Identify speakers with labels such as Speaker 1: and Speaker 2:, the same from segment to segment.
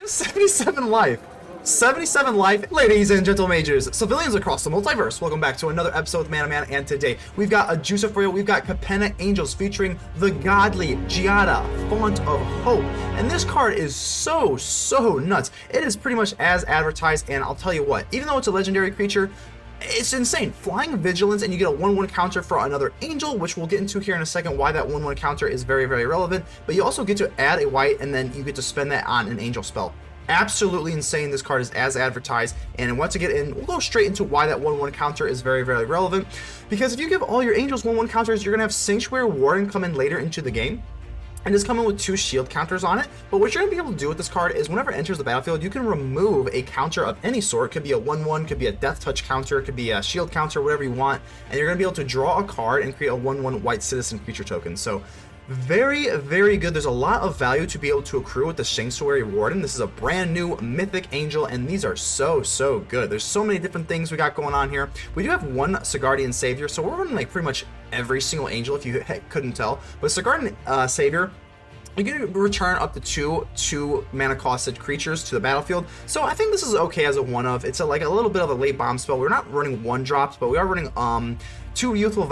Speaker 1: 77 life. 77 life, ladies and gentle mages, civilians across the multiverse. Welcome back to another episode with Man, and today we've got a juicer for you. We've got Capenna Angels featuring the godly Giada, Font of Hope. And this card is so nuts. It is pretty much as advertised, and I'll tell you what, even though it's a legendary creature, it's insane. Flying Vigilance, and you get a 1/1 counter for another angel, which we'll get into here in a second why that 1/1 counter is very relevant. But you also get to add a white, and then you get to spend that on an angel spell. Absolutely insane. This card is as advertised, and once to get in, we'll go straight into why that 1/1 counter is very relevant. Because if you give all your angels 1/1 counters, you're gonna have Sanctuary Warden come in later into the game, and it's coming with 2 shield counters on it. But what you're gonna be able to do with this card is whenever it enters the battlefield, you can remove a counter of any sort. It could be a 1/1, could be a death touch counter, it could be a shield counter, whatever you want, and you're gonna be able to draw a card and create a 1/1 white citizen creature token. So very good. There's a lot of value to be able to accrue with the Sanctuary Warden. This is a brand new mythic angel, and these are so good. There's so many different things we got going on here. We do have one Sigardian Savior, so we're running like pretty much every single angel if you couldn't tell. But Sigardian Savior, you can return up to two mana costed creatures to the battlefield. So I think this is okay as a one of. It's like a little bit of a late bomb spell. We're not running 1-drops, but we are running two Youthful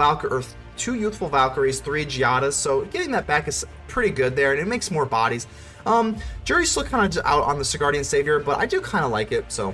Speaker 1: Valkyries, 3 Giadas, so getting that back is pretty good there, and it makes more bodies. Jury's still kind of out on the Sigardian Savior, but I do kind of like it. So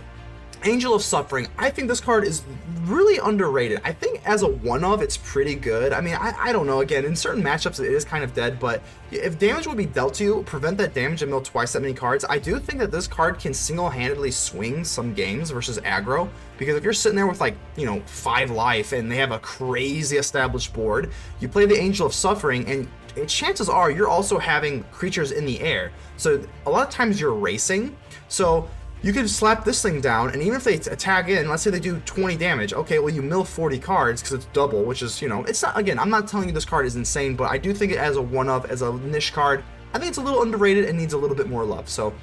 Speaker 1: Angel of Suffering, I think this card is really underrated. I think as a one-of, it's pretty good. I mean, I don't know. Again, in certain matchups, it is kind of dead, but if damage would be dealt to you, prevent that damage and mill twice that many cards, I do think that this card can single-handedly swing some games versus aggro, because if you're sitting there with, like, you know, 5 life and they have a crazy established board, you play the Angel of Suffering, and chances are you're also having creatures in the air. So a lot of times you're racing, so you can slap this thing down, and even if they attack in, let's say they do 20 damage, okay, well, you mill 40 cards because it's double, which is, you know, it's not, again, I'm not telling you this card is insane, but I do think it as a one-of, as a niche card, I think it's a little underrated and needs a little bit more love. So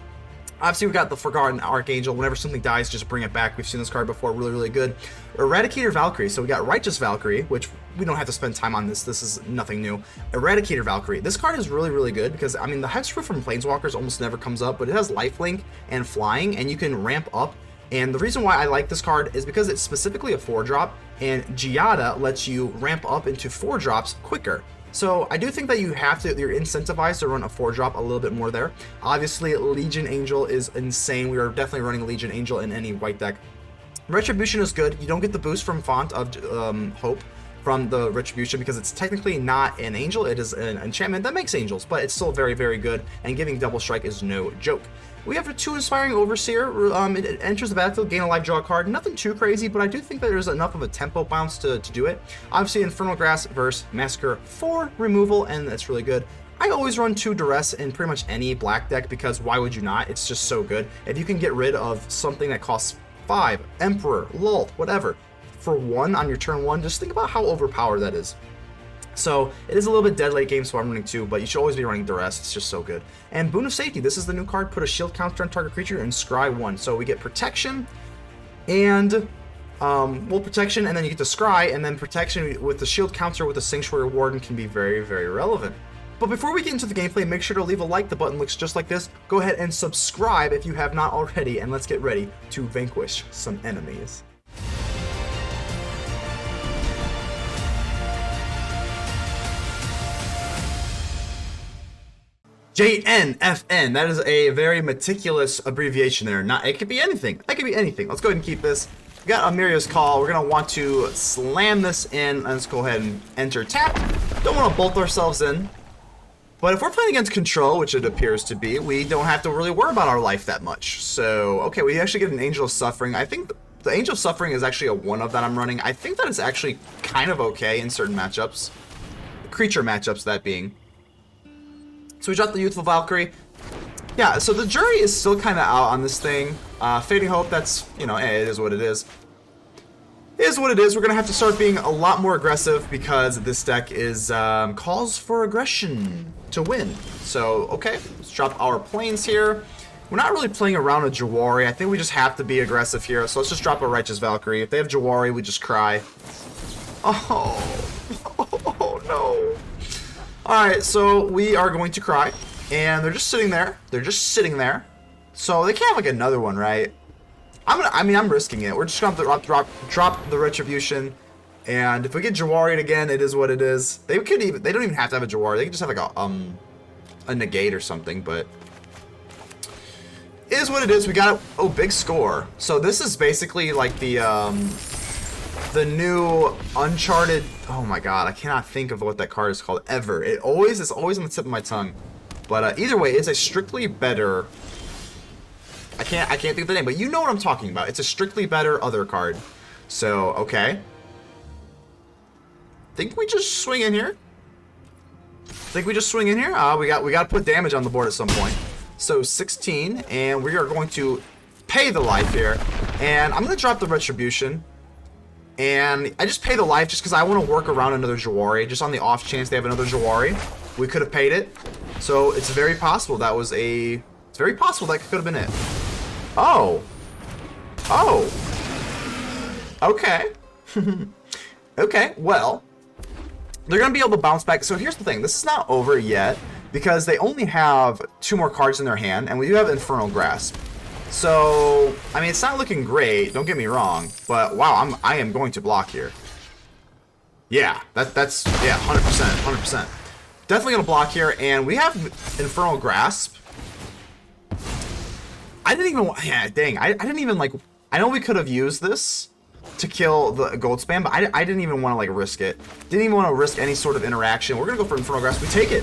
Speaker 1: obviously, we got the Forgotten Archangel. Whenever something dies, just bring it back. We've seen this card before, really good. Eradicator Valkyrie. So we got Righteous Valkyrie, which we don't have to spend time on this. This is nothing new. Eradicator Valkyrie. This card is really good because, I mean, the hexproof from Planeswalkers almost never comes up, but it has lifelink and flying, and you can ramp up. And the reason why I like this card is because it's specifically a 4-drop, and Giada lets you ramp up into 4-drops quicker. So I do think that you're incentivized to run a 4-drop a little bit more there. Obviously, Legion Angel is insane. We are definitely running Legion Angel in any white deck. Retribution is good. You don't get the boost from Font of Hope from the Retribution because it's technically not an angel. It is an enchantment that makes angels, but it's still very good, and giving double strike is no joke. We have 2 Inspiring Overseer. It enters the battlefield, gain a life, draw a card. Nothing too crazy, but I do think that there's enough of a tempo bounce to do it. Obviously, Infernal Grasp versus Massacre 4 removal, and that's really good. I always run 2 Duress in pretty much any black deck because why would you not? It's just so good. If you can get rid of something that costs 5, Emperor, Lult, whatever, for 1 on your turn 1, just think about how overpowered that is. So it is a little bit dead late game, so I'm running 2, but you should always be running Duress. It's just so good. And Boon of Safety, this is the new card. Put a shield counter on target creature and scry 1. So we get protection and protection, and then you get to scry, and then protection with the shield counter with the Sanctuary Warden can be very relevant. But before we get into the gameplay, make sure to leave a like. The button looks just like this. Go ahead and subscribe if you have not already, and let's get ready to vanquish some enemies. JNFN, that is a very meticulous abbreviation there. It could be anything. That could be anything. Let's go ahead and keep this. We got Emeria's Call. We're going to want to slam this in. Let's go ahead and enter tap. Don't want to bolt ourselves in. But if we're playing against Control, which it appears to be, we don't have to really worry about our life that much. So, okay, we actually get an Angel of Suffering. I think the Angel of Suffering is actually a one-of that I'm running. I think that it's actually kind of okay in certain matchups. Creature matchups, that being. So we dropped the Youthful Valkyrie. Yeah, so the jury is still kind of out on this thing. Fading Hope, that's, you know, it is what it is. It is what it is. We're going to have to start being a lot more aggressive because this deck is calls for aggression to win. So, okay, let's drop our planes here. We're not really playing around with Jawari. I think we just have to be aggressive here. So let's just drop a Righteous Valkyrie. If they have Jawari, we just cry. Oh no. Alright, so we are going to cry. And they're just sitting there. They're just sitting there. So they can't have like another one, right? I'm risking it. We're just gonna have to drop the Retribution, and if we get Jawari'd again, it is what it is. They don't even have to have a Jawari. They could just have like a negate or something, but it is what it is. We got big score. So this is basically like the new Uncharted. Oh my god, I cannot think of what that card is called ever. It's always on the tip of my tongue. But either way, it's a strictly better. I can't think of the name, but you know what I'm talking about. It's a strictly better other card. So okay. Think we just swing in here. We got to put damage on the board at some point. So 16, and we are going to pay the life here, and I'm going to drop the Retribution. And I just pay the life just because I want to work around another Jawari, just on the off chance they have another Jawari. We could have paid it. So it's very possible that could have been it. Oh. Okay. Okay, well, they're going to be able to bounce back. So here's the thing. This is not over yet because they only have 2 more cards in their hand, and we do have Infernal Grasp. So, I mean, it's not looking great, don't get me wrong, but wow, I am going to block here. Yeah, that's 100%. Definitely going to block here, and we have Infernal Grasp. I didn't even, like, I know we could have used this to kill the gold spam, but I didn't even want to, like, risk it. Didn't even want to risk any sort of interaction. We're going to go for Infernal Grasp. We take it.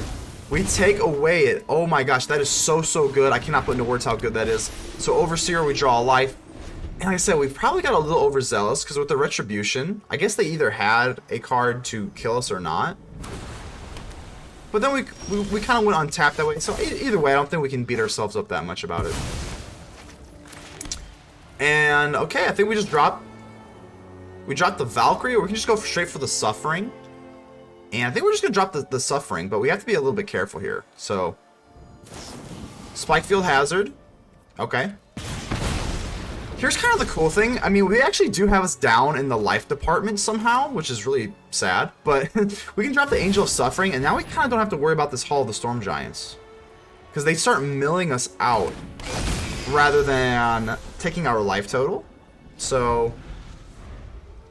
Speaker 1: We take away it. Oh my gosh, that is so good. I cannot put into words how good that is. So Overseer, we draw a life. And like I said, we've probably got a little overzealous because with the Retribution, I guess they either had a card to kill us or not. But then we kind of went untapped that way. So either way, I don't think we can beat ourselves up that much about it. And okay, I think we just drop. We dropped the Valkyrie, or we can just go straight for the Suffering. And I think we're just going to drop the Suffering, but we have to be a little bit careful here. So, Spike Field Hazard. Okay. Here's kind of the cool thing. I mean, we actually do have us down in the life department somehow, which is really sad. But we can drop the Angel of Suffering, and now we kind of don't have to worry about this Hall of the Storm Giants. Because they start milling us out rather than taking our life total. So,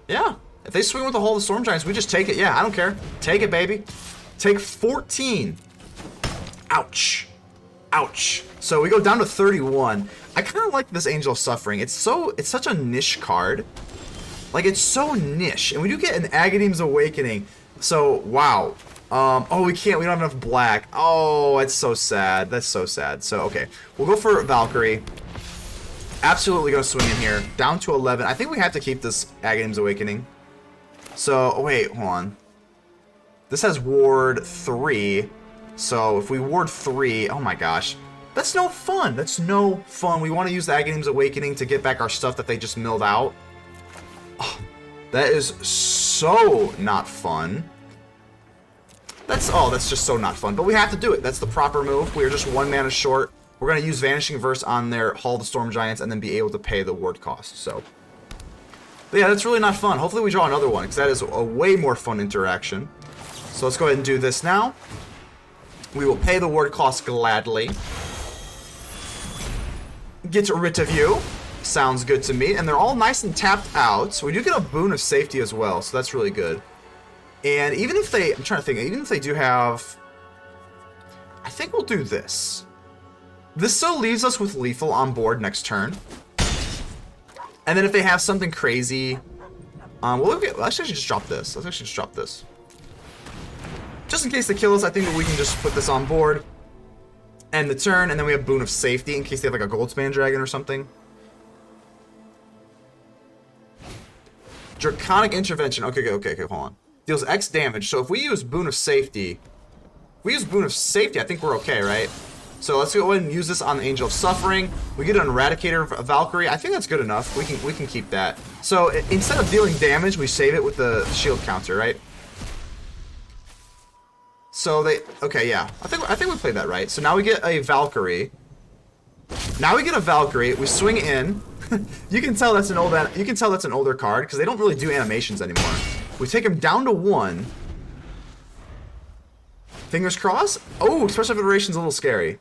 Speaker 1: yeah. If they swing with the Hall of the Storm Giants, we just take it. Yeah, I don't care. Take it, baby. Take 14. Ouch. Ouch. So we go down to 31. I kind of like this Angel of Suffering. It's such a niche card. Like, it's so niche. And we do get an Agadeem's Awakening. So, wow. Oh, we can't. We don't have enough black. Oh, that's so sad. That's so sad. So, okay. We'll go for Valkyrie. Absolutely going to swing in here. Down to 11. I think we have to keep this Agadeem's Awakening. So, oh wait, hold on. This has ward 3. So, if we ward 3, oh my gosh. That's no fun. That's no fun. We want to use the Agadeem's Awakening to get back our stuff that they just milled out. Oh, that is so not fun. That's just so not fun. But we have to do it. That's the proper move. We are just 1 mana short. We're going to use Vanishing Verse on their Hall of the Storm Giants and then be able to pay the ward cost. So, but yeah, that's really not fun. Hopefully we draw another one, because that is a way more fun interaction. So let's go ahead and do this now. We will pay the ward cost gladly. Get rid of you. Sounds good to me. And they're all nice and tapped out. So we do get a Boon of Safety as well, so that's really good. And even if they, I'm trying to think, even if they do have, I think we'll do this. This still leaves us with Lethal on board next turn. And then if they have something crazy, let's actually just drop this. Just in case they kill us, I think that we can just put this on board. End the turn, and then we have Boon of Safety in case they have like a Goldspan Dragon or something. Draconic Intervention. Okay, hold on. Deals X damage. So if we use Boon of Safety, I think we're okay, right? So let's go ahead and use this on the Angel of Suffering. We get an Eradicator Valkyrie. I think that's good enough. We can keep that. So instead of dealing damage, we save it with the shield counter, right? So okay, yeah. I think we played that right. So now we get a Valkyrie. We swing in. You can tell that's an older card because they don't really do animations anymore. We take him down to 1. Fingers crossed. Oh, Expressive Iteration's a little scary.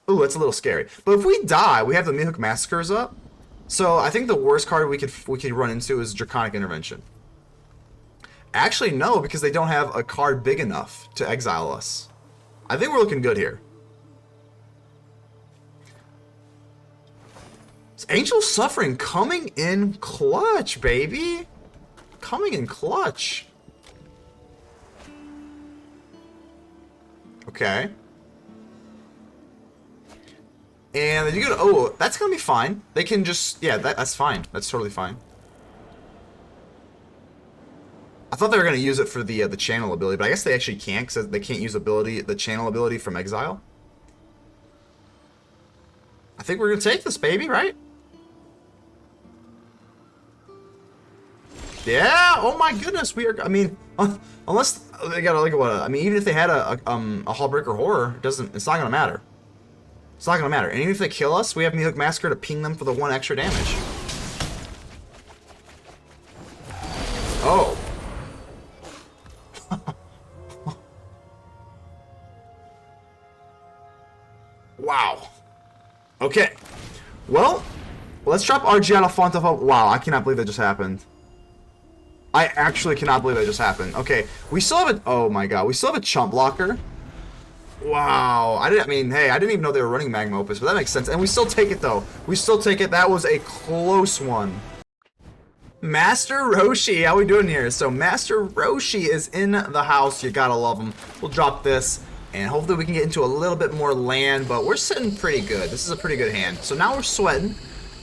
Speaker 1: Ooh, that's a little scary. But if we die, we have the Meathook Massacres up. So I think the worst card we could run into is Draconic Intervention. Actually, no, because they don't have a card big enough to exile us. I think we're looking good here. Angel Suffering coming in clutch, baby. Coming in clutch. Okay. And then you go to, oh, that's going to be fine. They can just, yeah, that's fine. That's totally fine. I thought they were going to use it for the channel ability, but I guess they actually can't because they can't use the channel ability from exile. I think we're going to take this, baby, right? Yeah, oh my goodness, we are, I mean, unless they got like what, I mean, even if they had a Hullbreaker Horror, it's not going to matter. It's not going to matter. And even if they kill us, we have Meathook Massacre to ping them for the 1 extra damage. Oh. Wow. Okay. Well, let's drop our Giada Font of Hope. Wow, I cannot believe that just happened. I actually cannot believe that just happened. Okay, we still have a, oh my god, we still have a chump blocker. Wow, I mean, hey, I didn't even know they were running Magma Opus, but that makes sense. And we still take it, though. We still take it. That was a close one. Master Roshi, how we doing here? So Master Roshi is in the house. You gotta love him. We'll drop this, and hopefully we can get into a little bit more land, but we're sitting pretty good. This is a pretty good hand. So now we're sweating.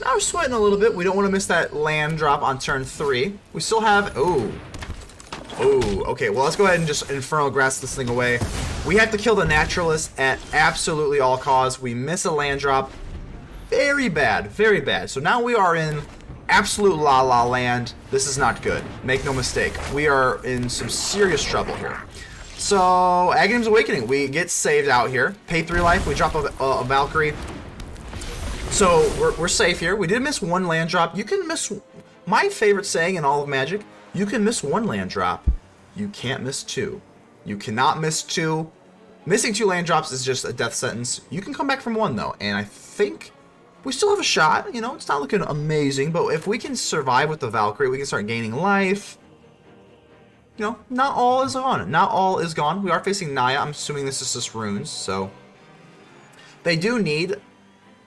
Speaker 1: Now we're sweating a little bit. We don't want to miss that land drop on turn 3. We still have, oh, okay, well, let's go ahead and just Infernal Grasp this thing away. We have to kill the Naturalist at absolutely all costs. We miss a land drop. Very bad, very bad. So now we are in absolute la-la land. This is not good. Make no mistake. We are in some serious trouble here. So, Agadeem's Awakening. We get saved out here. Pay 3 life. We drop a Valkyrie. So, we're safe here. We did miss 1 land drop. You can miss... My favorite saying in all of Magic, you can miss 1 land drop. You can't miss 2. You cannot miss 2. Missing 2 land drops is just a death sentence. You can come back from 1, though. And I think we still have a shot. You know, it's not looking amazing. But if we can survive with the Valkyrie, we can start gaining life. You know, not all is gone. Not all is gone. We are facing Naya. I'm assuming this is just runes. So they do need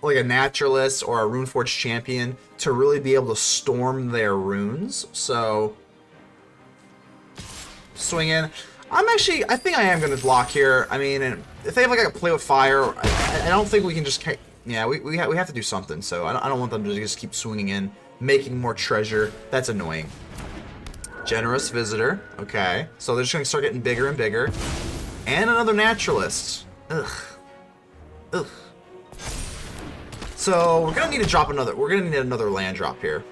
Speaker 1: like a Naturalist or a Runeforged champion to really be able to storm their runes. So swing in. I think I am going to block here. I mean, if they have like a play with fire, I don't think we can just, yeah, we have to do something. So I don't want them to just keep swinging in, making more treasure. That's annoying. Generous Visitor. Okay. So they're just going to start getting bigger and bigger. And another Naturalist. Ugh. Ugh. So we're going to need to drop another, we're going to need another land drop here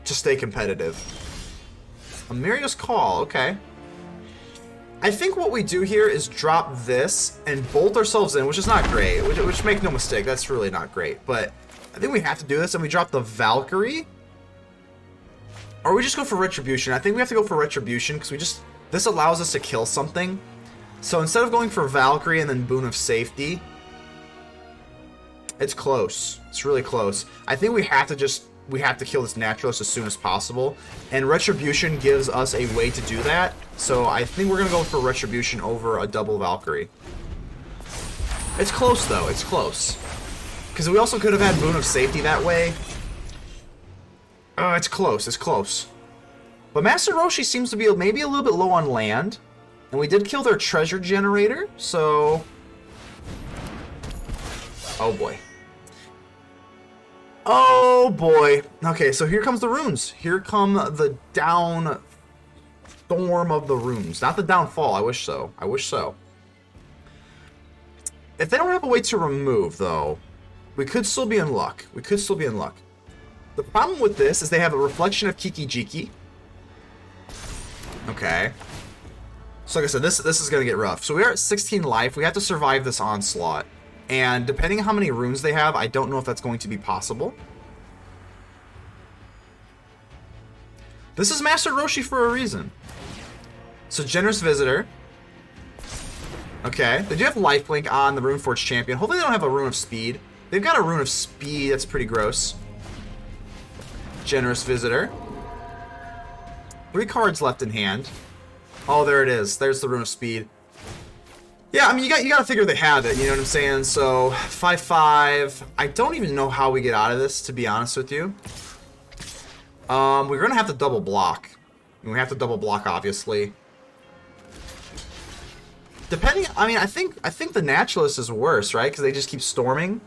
Speaker 1: to stay competitive. Emeria's Call, okay. I think what we do here is drop this and bolt ourselves in, which is not great, which make no mistake, that's really not great. But I think we have to do this, and we drop the Valkyrie. Or we just go for Retribution. I think we have to go for Retribution, because this allows us to kill something. So instead of going for Valkyrie and then Boon of Safety, it's close. It's really close. I think we have to kill this Naturalist as soon as possible, and Retribution gives us a way to do that. So I think we're gonna go for Retribution over a double Valkyrie. It's close though, it's close. Because we also could have had Boon of Safety that way. Oh, it's close, it's close. But Master Roshi seems to be maybe a little bit low on land, and we did kill their treasure generator, so... Oh boy. Oh boy. Okay, so here comes the runes. Here come the down storm of the runes. Not the downfall. I wish so. I wish so. If they don't have a way to remove, though, we could still be in luck. We could still be in luck. The problem with this is they have a reflection of Kiki Jiki. Okay. So like I said, this is going to get rough. So we are at 16 life. We have to survive this onslaught. And depending on how many runes they have, I don't know if that's going to be possible. This is Master Roshi for a reason. So Generous Visitor. Okay, they do have lifelink on the Runeforge champion. Hopefully they don't have a Rune of Speed. They've got a Rune of Speed, that's pretty gross. Generous Visitor. 3 cards left in hand. Oh, there it is. There's the Rune of Speed. Yeah, I mean, you got to figure they have it, you know what I'm saying? So, 5/5. I don't even know how we get out of this, to be honest with you. We're going to have to double block. We have to double block, obviously. Depending, I mean, I think the Naturalist is worse, right? Because they just keep storming.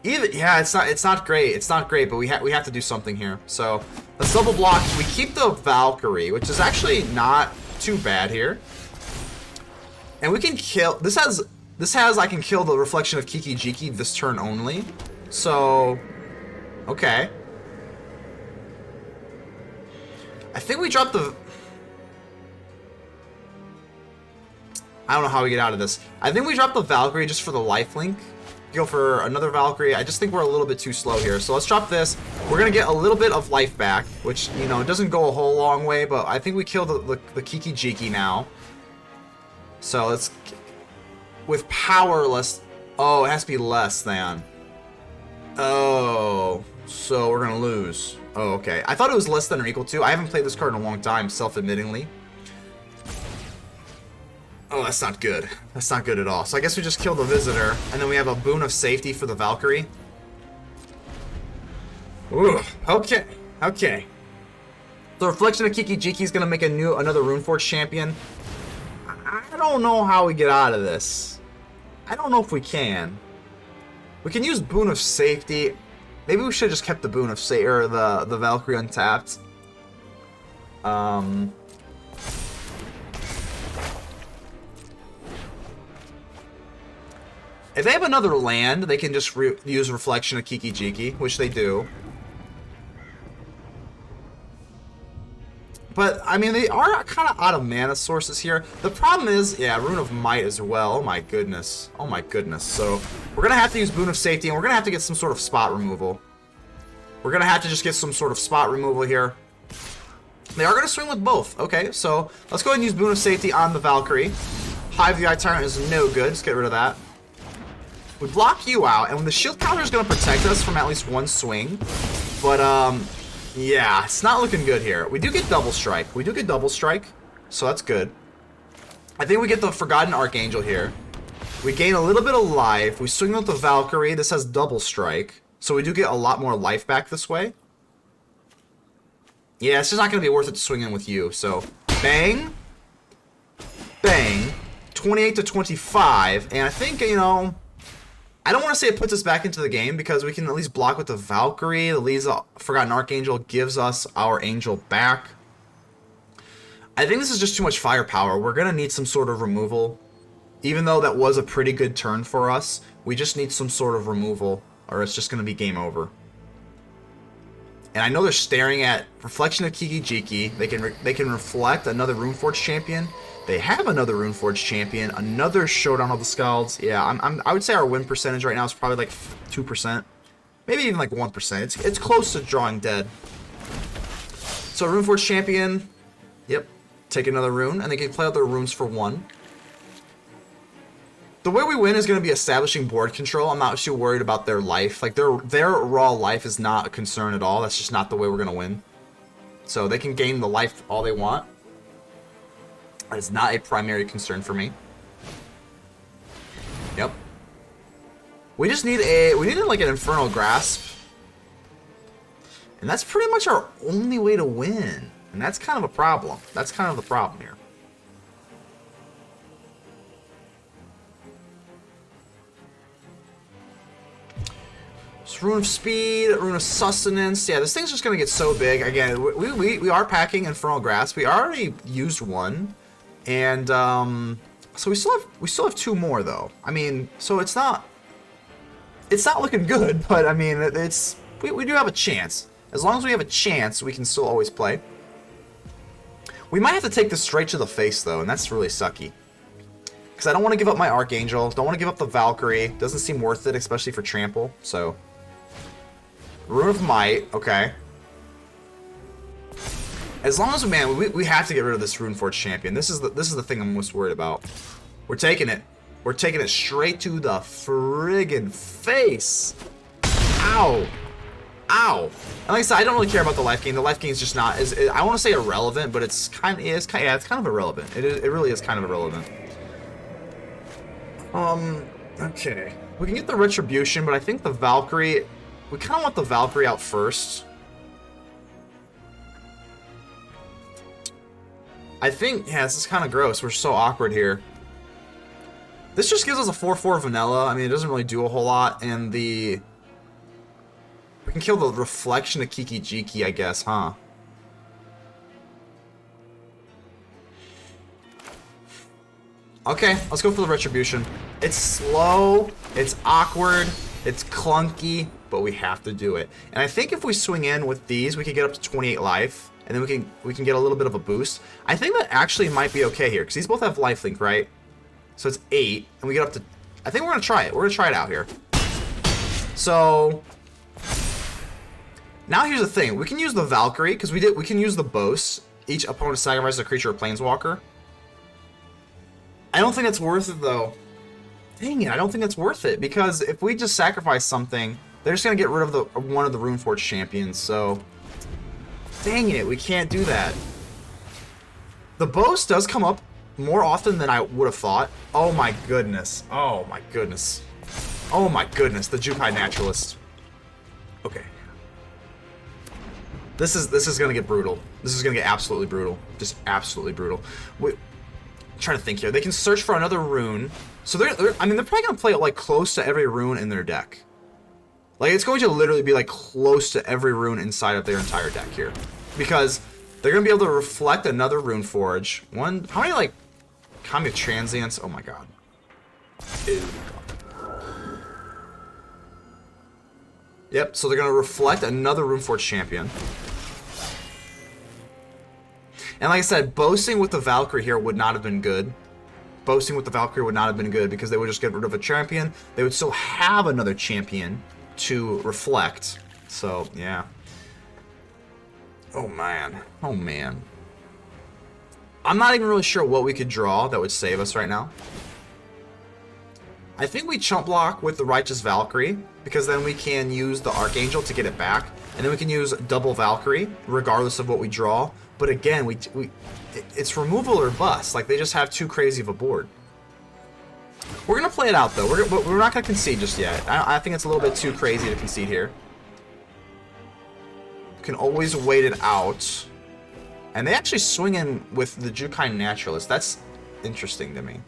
Speaker 1: Yeah, it's not great. It's not great, but we have to do something here. So let's double block. We keep the Valkyrie, which is actually not too bad here. And we can kill. This has I can kill the Reflection of Kiki-Jiki this turn only. So okay. I think we dropped the. I don't know how we get out of this. I think we dropped the Valkyrie just for the lifelink. Go for another Valkyrie. I just think we're a little bit too slow here. So let's drop this. We're going to get a little bit of life back, which, you know, doesn't go a whole long way, but I think we kill the Kiki-Jiki now. So let's... With power, less... Oh, it has to be less than. Oh, so we're going to lose. Oh, okay. I thought it was less than or equal to. I haven't played this card in a long time, self-admittingly. Oh, that's not good. That's not good at all. So I guess we just kill the Visitor, and then we have a Boon of Safety for the Valkyrie. Ooh, okay, okay. The Reflection of Kiki-Jiki is going to make another Runeforge champion. I don't know how we get out of this. I don't know if we can. We can use Boon of Safety. Maybe we should have just kept the Boon of Safety, or the Valkyrie untapped. If they have another land, they can just use Reflection of Kiki-Jiki, which they do. But, I mean, they are kind of out of mana sources here. The problem is, yeah, Rune of Might as well. Oh my goodness. Oh my goodness. So, we're going to have to use Boon of Safety, and we're going to have to get some sort of spot removal. We're going to have to just get some sort of spot removal here. They are going to swing with both. Okay, so let's go ahead and use Boon of Safety on the Valkyrie. Hive the Eye Tyrant is no good. Just get rid of that. We block you out, and when the shield counter is going to protect us from at least one swing. But, yeah, it's not looking good here. We do get double strike. We do get double strike, so that's good. I think we get the Forgotten Archangel here. We gain a little bit of life. We swing with the Valkyrie. This has double strike, so we do get a lot more life back this way. Yeah, it's just not going to be worth it to swing in with you. So, bang, bang, 28 to 25, and I think, you know... I don't want to say it puts us back into the game because we can at least block with the Valkyrie. The Liesa Forgotten Archangel gives us our Angel back. I think this is just too much firepower. We're going to need some sort of removal. Even though that was a pretty good turn for us, we just need some sort of removal or it's just going to be game over. And I know they're staring at Reflection of Kiki-Jiki. They can reflect another Runeforge champion. They have another Runeforge champion, another Showdown of the Scalds. Yeah, I would say our win percentage right now is probably like 2%. Maybe even like 1%. It's close to drawing dead. So Runeforge champion, yep, take another rune, and they can play out their runes for 1. The way we win is going to be establishing board control. I'm not too worried about their life. Like, their raw life is not a concern at all. That's just not the way we're going to win. So they can gain the life all they want. That is not a primary concern for me. Yep. We just need like an Infernal Grasp. And that's pretty much our only way to win. And that's kind of a problem. That's kind of the problem here. So Rune of Speed, Rune of Sustenance. Yeah, this thing's just going to get so big. Again, we are packing Infernal Grasp. We already used one. And so we still have 2 more though. I mean, so it's not looking good, but I mean we do have a chance. As long as we have a chance, we can still always play. We might have to take this straight to the face though, and that's really sucky. Because I don't want to give up my Archangel, don't want to give up the Valkyrie. Doesn't seem worth it, especially for trample. So Rune of Might, okay. As long as, man, we have to get rid of this Runeforge champion. This is the thing I'm most worried about. We're taking it. We're taking it straight to the friggin' face. Ow. Ow. And like I said, I don't really care about the life gain. The life gain is just not, I want to say irrelevant, but it's kind of irrelevant. It really is kind of irrelevant. Okay. We can get the Retribution, but I think the Valkyrie, we kind of want the Valkyrie out first. I think, yeah, this is kind of gross. We're so awkward here. This just gives us a 4/4 vanilla. I mean, it doesn't really do a whole lot. And we can kill the reflection of Kiki-Jiki, I guess, huh? Okay, let's go for the Retribution. It's slow, it's awkward, it's clunky, but we have to do it. And I think if we swing in with these, we can get up to 28 life. And then we can get a little bit of a boost. I think that actually might be okay here, because these both have lifelink, right? So it's 8, and we get up to... I think we're going to try it. We're going to try it out here. So... Now here's the thing. We can use the Valkyrie, because we can use the Bose. Each opponent sacrifices a creature or planeswalker. I don't think that's worth it, though. Dang it, I don't think that's worth it, because if we just sacrifice something, they're just going to get rid of one of the Runeforge champions, so... Dang it, we can't do that. The Bose does come up more often than I would have thought. Oh my goodness. Oh my goodness. Oh my goodness, the Jukai Naturalist. Okay. This is gonna get brutal. This is gonna get absolutely brutal. Just absolutely brutal. I'm trying to think here. They can search for another rune. So they're probably gonna play it like close to every rune in their deck. Like, it's going to literally be, like, close to every rune inside of their entire deck here. Because they're going to be able to reflect another Runeforge. How many, like, Comet Transients? Oh, my God. Ew. Yep, so they're going to reflect another Runeforge champion. And like I said, boasting with the Valkyrie here would not have been good. Boasting with the Valkyrie would not have been good because they would just get rid of a champion. They would still have another champion to reflect. So, yeah. Oh, man. Oh, man. I'm not even really sure what we could draw that would save us right now. I think we chump block with the Righteous Valkyrie, because then we can use the Archangel to get it back, and then we can use double Valkyrie, regardless of what we draw. But again, it's removal or bust. Like, they just have too crazy of a board. We're going to play it out, though. We're not going to concede just yet. I think it's a little bit too crazy to concede here. You can always wait it out. And they actually swing in with the Jukai Naturalist. That's interesting to me.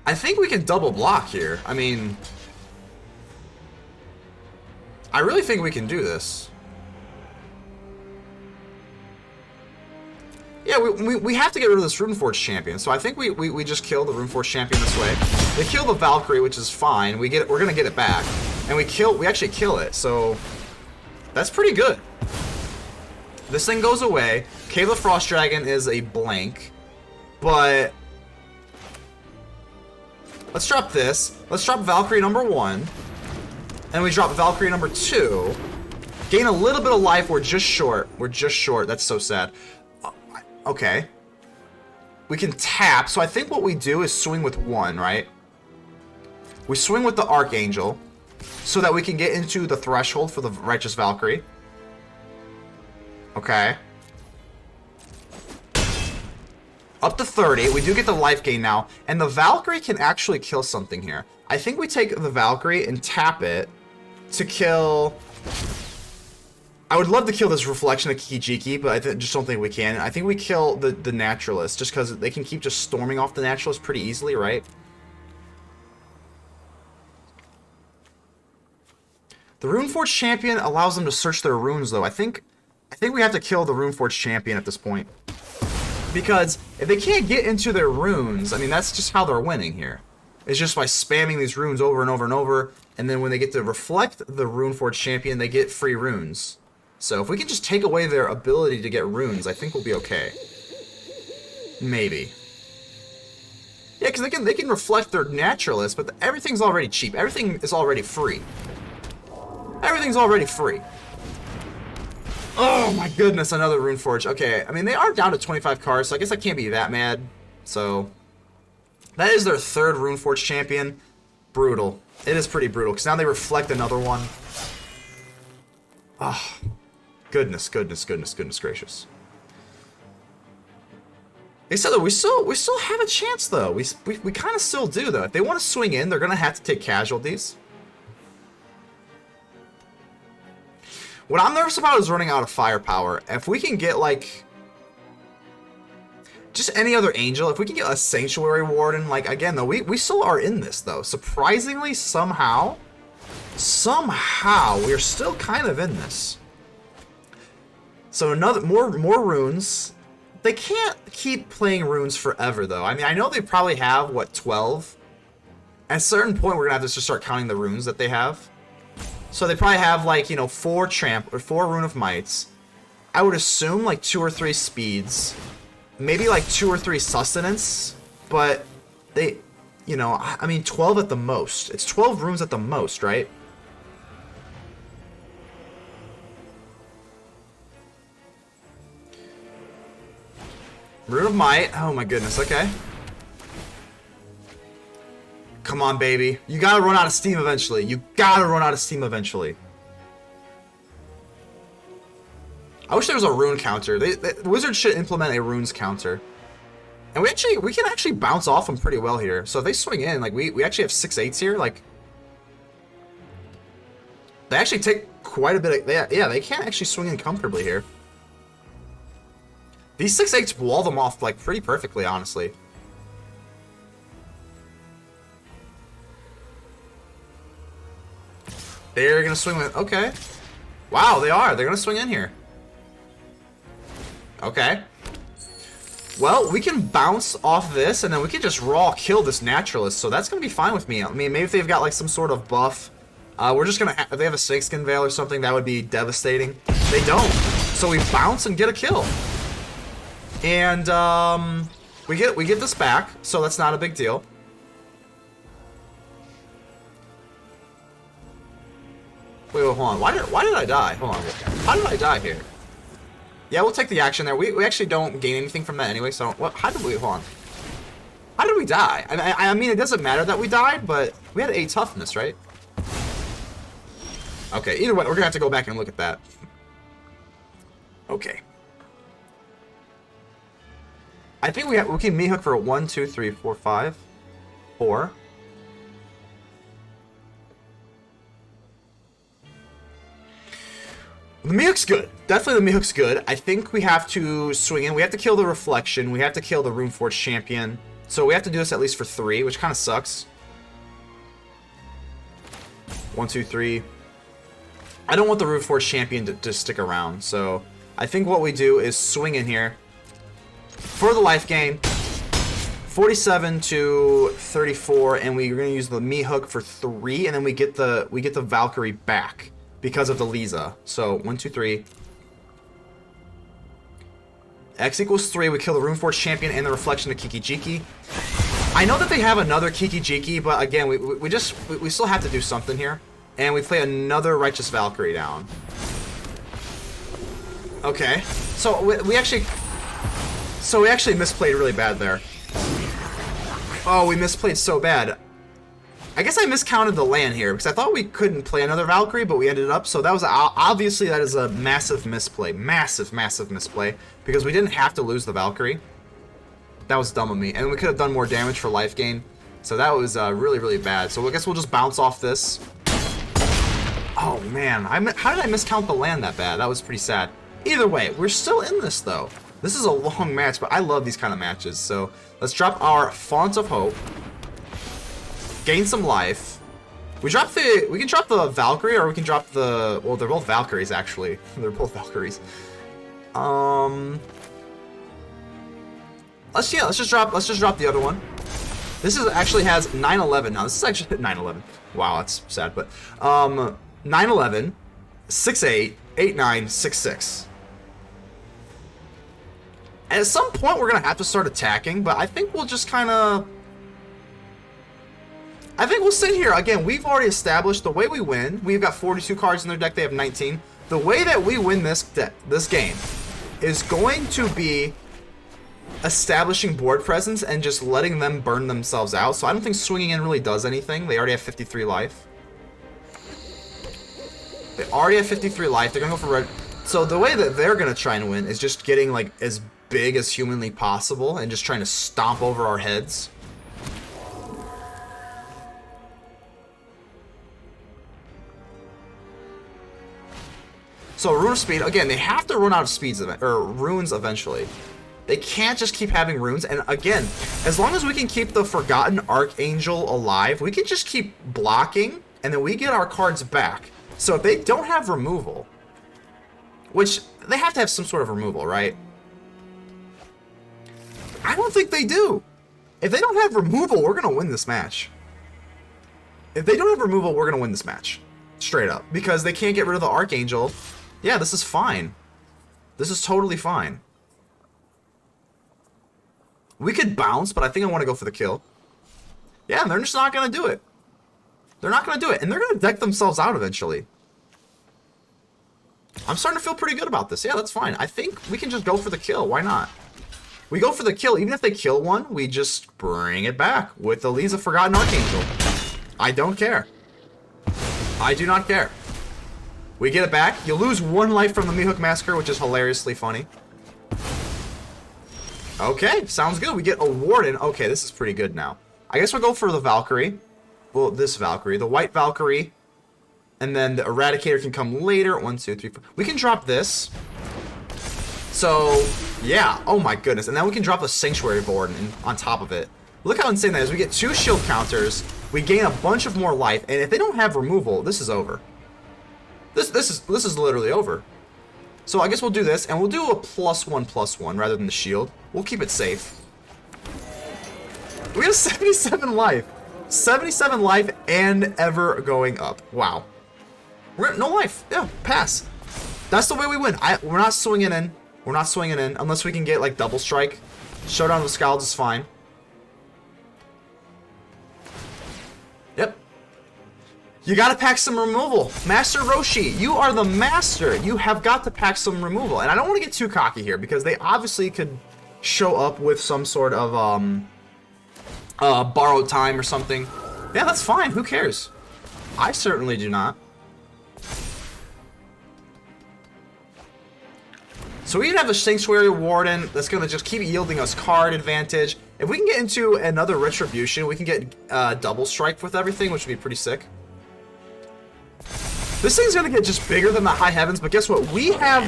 Speaker 1: I think we can double block here. I mean, I really think we can do this. Yeah, we have to get rid of this Runeforge champion, so I think we just kill the Runeforge champion this way. They kill the Valkyrie, which is fine. We're gonna get it back, and we actually kill it. So that's pretty good. This thing goes away. Cave of the Frost Dragon is a blank, but let's drop this. Let's drop Valkyrie number 1, and we drop Valkyrie number 2. Gain a little bit of life. We're just short. We're just short. That's so sad. Okay. We can tap, so I think what we do is swing with 1, right? We swing with the Archangel, so that we can get into the threshold for the Righteous Valkyrie. Okay. Up to 30. We do get the life gain now, and the Valkyrie can actually kill something here. I think we take the Valkyrie and tap it to kill... I would love to kill this reflection of Kiki-Jiki, but I just don't think we can. I think we kill the Naturalist, just because they can keep just storming off the Naturalist pretty easily, right? The Runeforge champion allows them to search their runes, though. I think we have to kill the Runeforge champion at this point. Because if they can't get into their runes, I mean, that's just how they're winning here. It's just by spamming these runes over and over and over, and then when they get to reflect the Runeforge champion, they get free runes. So if we can just take away their ability to get runes, I think we'll be okay. Maybe. Yeah, because they can reflect their Naturalist, but everything's already cheap. Everything is already free. Everything's already free. Oh my goodness, another Runeforge. Okay, I mean, they are down to 25 cards, so I guess I can't be that mad. So, that is their third Runeforge champion. Brutal. It is pretty brutal, because now they reflect another one. Oh, goodness gracious. They said that we still have a chance, though. We kind of still do, though. If they want to swing in, they're going to have to take casualties. What I'm nervous about is running out of firepower. If we can get, like, just any other angel, if we can get a Sanctuary Warden, like, again, though, we still are in this, though. Surprisingly, somehow, we're still kind of in this. So more runes. They can't keep playing runes forever, though. I mean, I know they probably have, what, 12? At a certain point, we're going to have to just start counting the runes that they have. So they probably have, like, you know, 4 Tramp, or 4 Rune of Mights. I would assume, like, 2 or 3 Speeds. Maybe, like, 2 or 3 Sustenance. But they, you know, I mean, 12 at the most. It's 12 runes at the most, right? Rune of Might. Oh, my goodness. Okay. Come on, baby. You gotta run out of steam eventually. You gotta run out of steam eventually. I wish there was a rune counter. The Wizards should implement a runes counter. And we can actually bounce off them pretty well here. So if they swing in, like, we actually have 6/8s here. Like, they actually take quite a bit of... Yeah, they can't actually swing in comfortably here. These 6/8s wall them off, like, pretty perfectly, honestly. They're gonna swing with... Okay. Wow, they are. They're gonna swing in here. Okay. Well, we can bounce off this, and then we can just raw kill this Naturalist, so that's gonna be fine with me. I mean, maybe if they've got, like, some sort of buff. We're just gonna... If they have a Snakeskin Veil or something, that would be devastating. They don't. So we bounce and get a kill. And, we get this back, so that's not a big deal. Wait, hold on. Why did I die? Hold on. How did I die here? Yeah, we'll take the action there. We actually don't gain anything from that anyway, so... What? How did we... Hold on. How did we die? I mean, it doesn't matter that we died, but we had 8 toughness, right? Okay, either way, we're gonna have to go back and look at that. Okay. I think we can Meathook for 1, 2, 3, 4, 5, 4. The Meathook's good. Definitely the Meathook's good. I think we have to swing in. We have to kill the Reflection. We have to kill the Runeforge champion. So we have to do this at least for 3, which kind of sucks. 1, 2, 3. I don't want the Runeforge champion to stick around. So I think what we do is swing in here for the life gain. 47 to 34, and we're going to use the Meathook for 3, and then we get the Valkyrie back because of the Liesa. So 1, 2, 3. X equals 3. We kill the Runeforge champion and the Reflection of Kiki-Jiki. I know that they have another Kiki-Jiki, but again, we still have to do something here. And we play another Righteous Valkyrie down. Okay. So we actually misplayed really bad there. Oh, we misplayed so bad. I guess I miscounted the land here, because I thought we couldn't play another Valkyrie, but we ended up, so that was, obviously that is a massive misplay. Massive misplay, because we didn't have to lose the Valkyrie. That was dumb of me, and we could have done more damage for life gain, so that was really bad. So I guess we'll just bounce off this. Oh man, how did I miscount the land that bad? That was pretty sad. Either way, we're still in this though. This is a long match, but I love these kind of matches. So let's drop our Font of Hope. Gain some life. We can drop the Valkyrie, or we can drop the... Well, they're both Valkyries, actually. They're both Valkyries. Let's just drop the other one. This actually has 9/11 now. This is actually 9/11. Wow, that's sad, but 9/11, 6/8, 8/9, 6/6. At some point, we're gonna have to start attacking, but I think we'll just kind of... I think we'll sit here. Again, we've already established the way we win. We've got 42 cards in their deck. They have 19. The way that we win this game is going to be establishing board presence and just letting them burn themselves out. So I don't think swinging in really does anything. They already have 53 life. They already have 53 life. They're going to go for red. So the way that they're going to try and win is just getting like as big as humanly possible and just trying to stomp over our heads. So rune speed, again, they have to run out of speeds or runes eventually. They can't just keep having runes. And again, as long as we can keep the Forgotten Archangel alive, we can just keep blocking and then we get our cards back. So if they don't have removal, which they have to have some sort of removal, right? I don't think they do. If they don't have removal, we're going to win this match. If they don't have removal, we're going to win this match. Straight up. Because they can't get rid of the Archangel. Yeah, this is fine. This is totally fine. We could bounce, but I think I want to go for the kill. Yeah, they're just not going to do it. They're not going to do it. And they're going to deck themselves out eventually. I'm starting to feel pretty good about this. Yeah, that's fine. I think we can just go for the kill. Why not? We go for the kill. Even if they kill one, we just bring it back with the Liesa Forgotten Archangel. I don't care. I do not care. We get it back. You lose 1 life from the Meathook Massacre, which is hilariously funny. Okay, sounds good. We get a Warden. Okay, this is pretty good now. I guess we'll go for the Valkyrie. Well, this Valkyrie. The White Valkyrie. And then the Eradicator can come later. 1, 2, 3, 4. We can drop this. So, yeah. Oh my goodness. And then we can drop the Sanctuary Warden on top of it. Look how insane that is. We get 2 shield counters. We gain a bunch of more life. And if they don't have removal, this is over. This is literally over. So I guess we'll do this, and we'll do a +1/+1 rather than the shield. We'll keep it safe. We have 77 life. 77 life and ever going up. Wow. No life. Yeah, pass. That's the way we win. We're not swinging in. We're not swinging in unless we can get like double strike. Showdown of the Scalds is fine. Yep. You gotta pack some removal. Master Roshi, you are the master. You have got to pack some removal. And I don't want to get too cocky here because they obviously could show up with some sort of borrowed time or something. Yeah, that's fine. Who cares? I certainly do not. So we can have a Sanctuary Warden that's going to just keep yielding us card advantage. If we can get into another Retribution, we can get double strike with everything, which would be pretty sick. This thing's going to get just bigger than the high heavens, but guess what? We have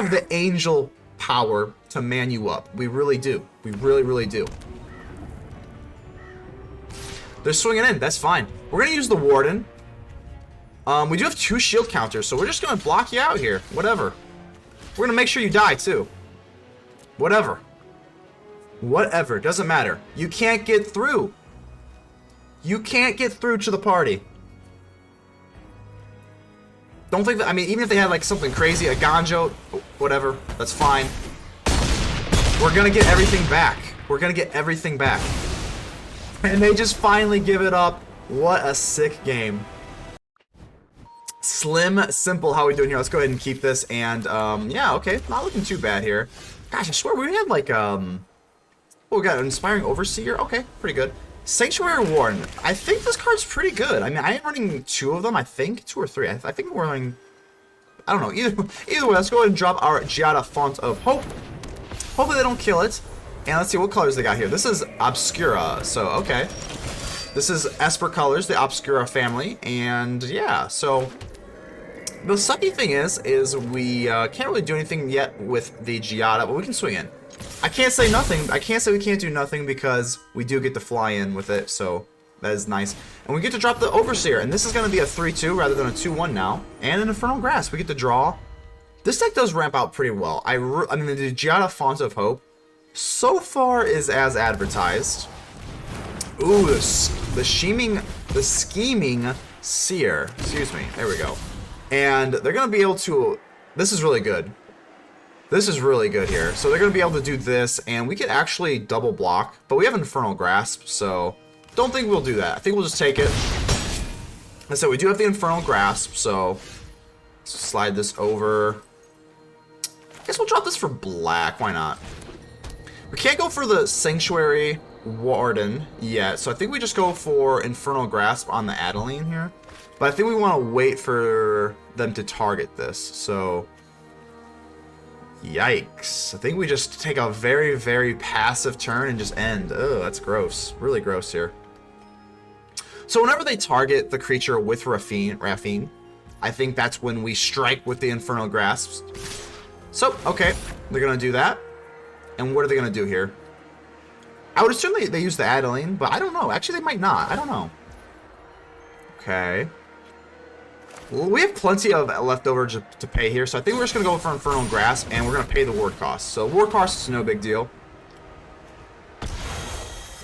Speaker 1: the angel power to man you up. We really do. We really, really do. They're swinging in. That's fine. We're going to use the Warden. We do have 2 shield counters, so we're just going to block you out here. Whatever. We're going to make sure you die, too. Whatever. Whatever. Doesn't matter. You can't get through. You can't get through to the party. Don't think that, I mean, even if they had like something crazy, a Agadeem, whatever, that's fine. We're gonna get everything back. We're gonna get everything back. And they just finally give it up. What a sick game. Slim, simple, how are we doing here? Let's go ahead and keep this, and, yeah, okay, not looking too bad here. Gosh, I swear, we had like, oh, we got an Inspiring Overseer, okay, pretty good. Sanctuary Warden. I think this card's pretty good. I mean, I am running 2 of them, I think. 2 or 3. I think we're running... I don't know. Either way, let's go ahead and drop our Giada Font of Hope. Hopefully they don't kill it. And let's see what colors they got here. This is Obscura, so okay. This is Esper colors, the Obscura family. And yeah, so... The sucky thing is we can't really do anything yet with the Giada, but we can swing in. I can't say nothing. I can't say we can't do nothing because we do get to fly in with it, so that is nice. And we get to drop the Overseer, and this is going to be a 3-2 rather than a 2-1 now. And an Infernal Grasp. We get to draw. This deck does ramp out pretty well. I mean, the Giada Font of Hope so far is as advertised. Ooh, the scheming Seer. Excuse me. There we go. And they're going to be able to... This is really good. This is really good here. So they're going to be able to do this, and we could actually double block. But we have Infernal Grasp, so Don't think we'll do that. I think we'll just take it. And so we do have the Infernal Grasp, so slide this over. I guess we'll drop this for black. Why not? We can't go for the Sanctuary Warden yet, so I think we just go for Infernal Grasp on the Adeline here. But I think we want to wait for them to target this, so... Yikes. I think we just take a very, very passive turn and just end. Oh, that's gross. Really gross here. So whenever they target the creature with Raffine, I think that's when we strike with the Infernal Grasps. So, okay, they're going to do that. And what are they going to do here? I would assume they use the Adeline, but I don't know. Actually, they might not. I don't know. Okay. Well, we have plenty of leftover to pay here, so I think we're just going to go for Infernal Grasp, and we're going to pay the ward cost. So ward cost is no big deal.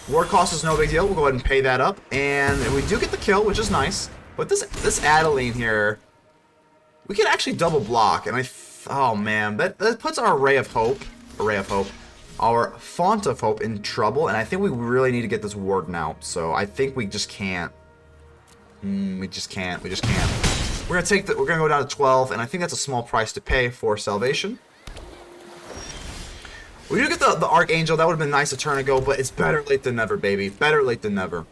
Speaker 1: Ward cost is no big deal. We'll go ahead and pay that up, and we do get the kill, which is nice. But this Adeline here, we can actually double block, and oh man, that puts our Ray of Hope, our Font of Hope in trouble, and I think we really need to get this Warden out. So I think we just can't. We just can't. We're gonna go down to 12, and I think that's a small price to pay for Salvation. We do get the Archangel. That would have been nice a turn ago, but it's better late than never, baby. Better late than never.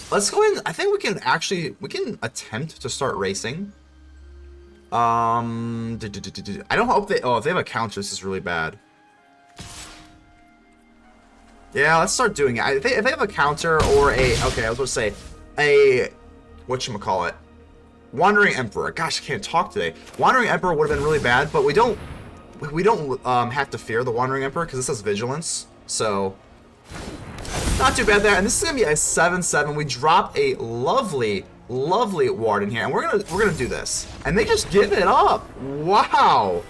Speaker 1: Let's go in. I think we can attempt to start racing. I don't hope if they have a counter, this is really bad. Yeah, let's start doing it. If they have a counter or okay, I was going to say whatchamacallit, Wandering Emperor. Gosh, I can't talk today. Wandering Emperor would have been really bad, but we don't have to fear the Wandering Emperor because this has Vigilance, so not too bad there. And this is gonna be a 7/7. We drop a lovely Warden here, and we're gonna do this, and they just give it up. Wow.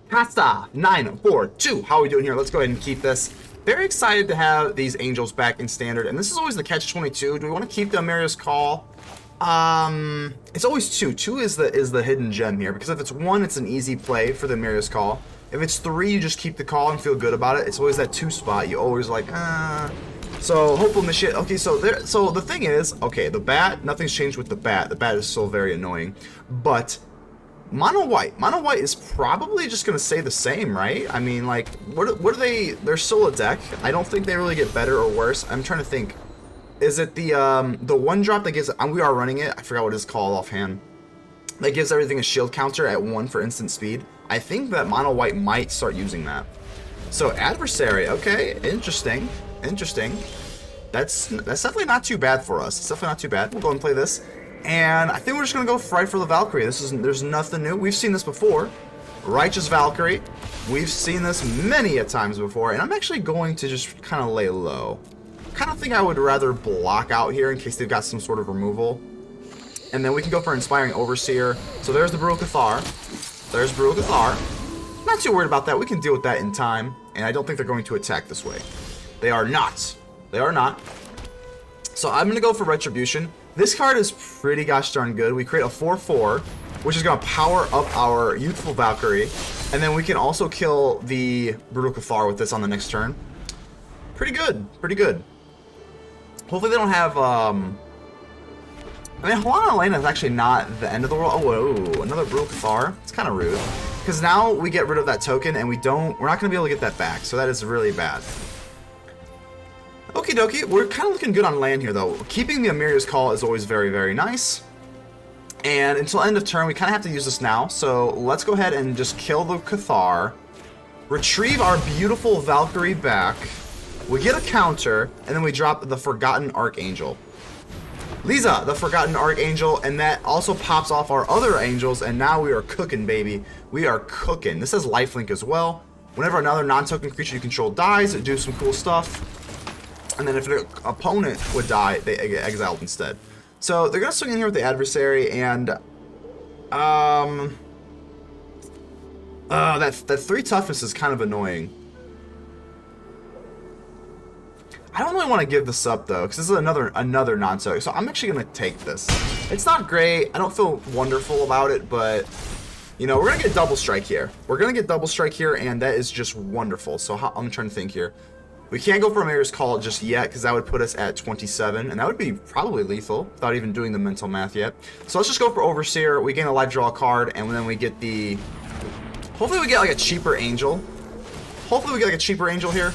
Speaker 1: Pasta 942. How are we doing here? Let's go ahead and keep this. Very excited to have these Angels back in Standard, and this is always the catch-22. Do we want to keep the Emeria's Call? It's always 2. 2 is the hidden gem here, because if it's 1, it's an easy play for the Emeria's Call. If it's 3, you just keep the call and feel good about it. It's always that 2 spot. You always like, So Hopeful Mission. Okay, so the thing is, okay, the bat. Nothing's changed with the bat. The bat is still very annoying, but Mono White is probably just gonna stay the same, right? I mean, like, what are they? They're still a deck. I don't think they really get better or worse. I'm trying to think. Is it the 1-drop that gives? We are running it. I forgot what it's called offhand. That gives everything a shield counter at 1 for instant speed. I think that Mono White might start using that. So Adversary. Okay, interesting. That's definitely not too bad for us. It's definitely not too bad. We'll go and play this. And I think we're just going to go right for the Valkyrie. There's nothing new. We've seen this before. Righteous Valkyrie. We've seen this many a times before. And I'm actually going to just kind of lay low. Kind of think I would rather block out here in case they've got some sort of removal. And then we can go for Inspiring Overseer. So there's the Brutal Cathar. Not too worried about that. We can deal with that in time. And I don't think they're going to attack this way. They are not. So I'm going to go for Retribution. This card is pretty gosh darn good. We create a 4/4, which is going to power up our Youthful Valkyrie. And then we can also kill the Brutal Cathar with this on the next turn. Pretty good. Hopefully they don't have, I mean, Halana Elena is actually not the end of the world. Oh, whoa, another Brutal Cathar. It's kind of rude. Because now we get rid of that token and we're not going to be able to get that back. So that is really bad. Okie dokie, we're kind of looking good on land here though. Keeping the Emeria's Call is always very, very nice. And until end of turn, we kind of have to use this now. So let's go ahead and just kill the Cathar. Retrieve our beautiful Valkyrie back. We get a counter, and then we drop the Forgotten Archangel. Liesa, the Forgotten Archangel, and that also pops off our other angels, and now we are cooking, baby. We are cooking. This has lifelink as well. Whenever another non-token creature you control dies, it do some cool stuff. And then if an opponent would die, they get exiled instead. So they're going to swing in here with the Adversary, and that 3 toughness is kind of annoying. I don't really want to give this up though, because this is another non-token. So I'm actually going to take this. It's not great. I don't feel wonderful about it, but you know, we're going to get double strike here. And that is just wonderful. So I'm trying to think here. We can't go for Emeria's Call just yet, because that would put us at 27, and that would be probably lethal, without even doing the mental math yet. So let's just go for Overseer. We gain a life draw card, and then we get the... Hopefully we get like a cheaper Angel. Hopefully we get like a cheaper Angel here.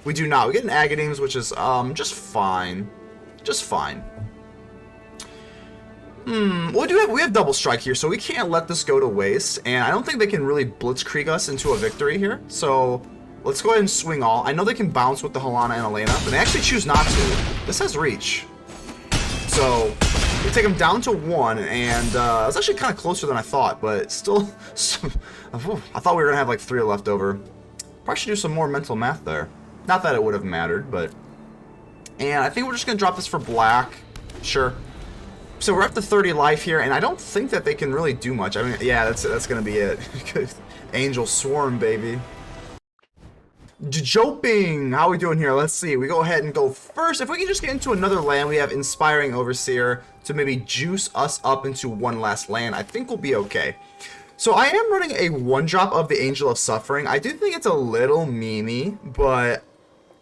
Speaker 1: We do not. We get an Agadeem's, which is just fine. Just fine. We have double strike here, so we can't let this go to waste, and I don't think they can really blitzkrieg us into a victory here. So let's go ahead and swing all. I know they can bounce with the Helana and Elena, but they actually choose not to. This has reach. So we take them down to 1, and it was actually kind of closer than I thought, but still, I thought we were gonna have like 3 left over. Probably should do some more mental math there. Not that it would have mattered, but... And I think we're just gonna drop this for black. Sure. So we're up to 30 life here, and I don't think that they can really do much. I mean, yeah, that's gonna be it. Angel Swarm, baby. Joping! How are we doing here? Let's see. We go ahead and go first. If we can just get into another land, we have Inspiring Overseer to maybe juice us up into one last land. I think we'll be okay. So I am running a 1-drop of the Angel of Suffering. I do think it's a little memey, but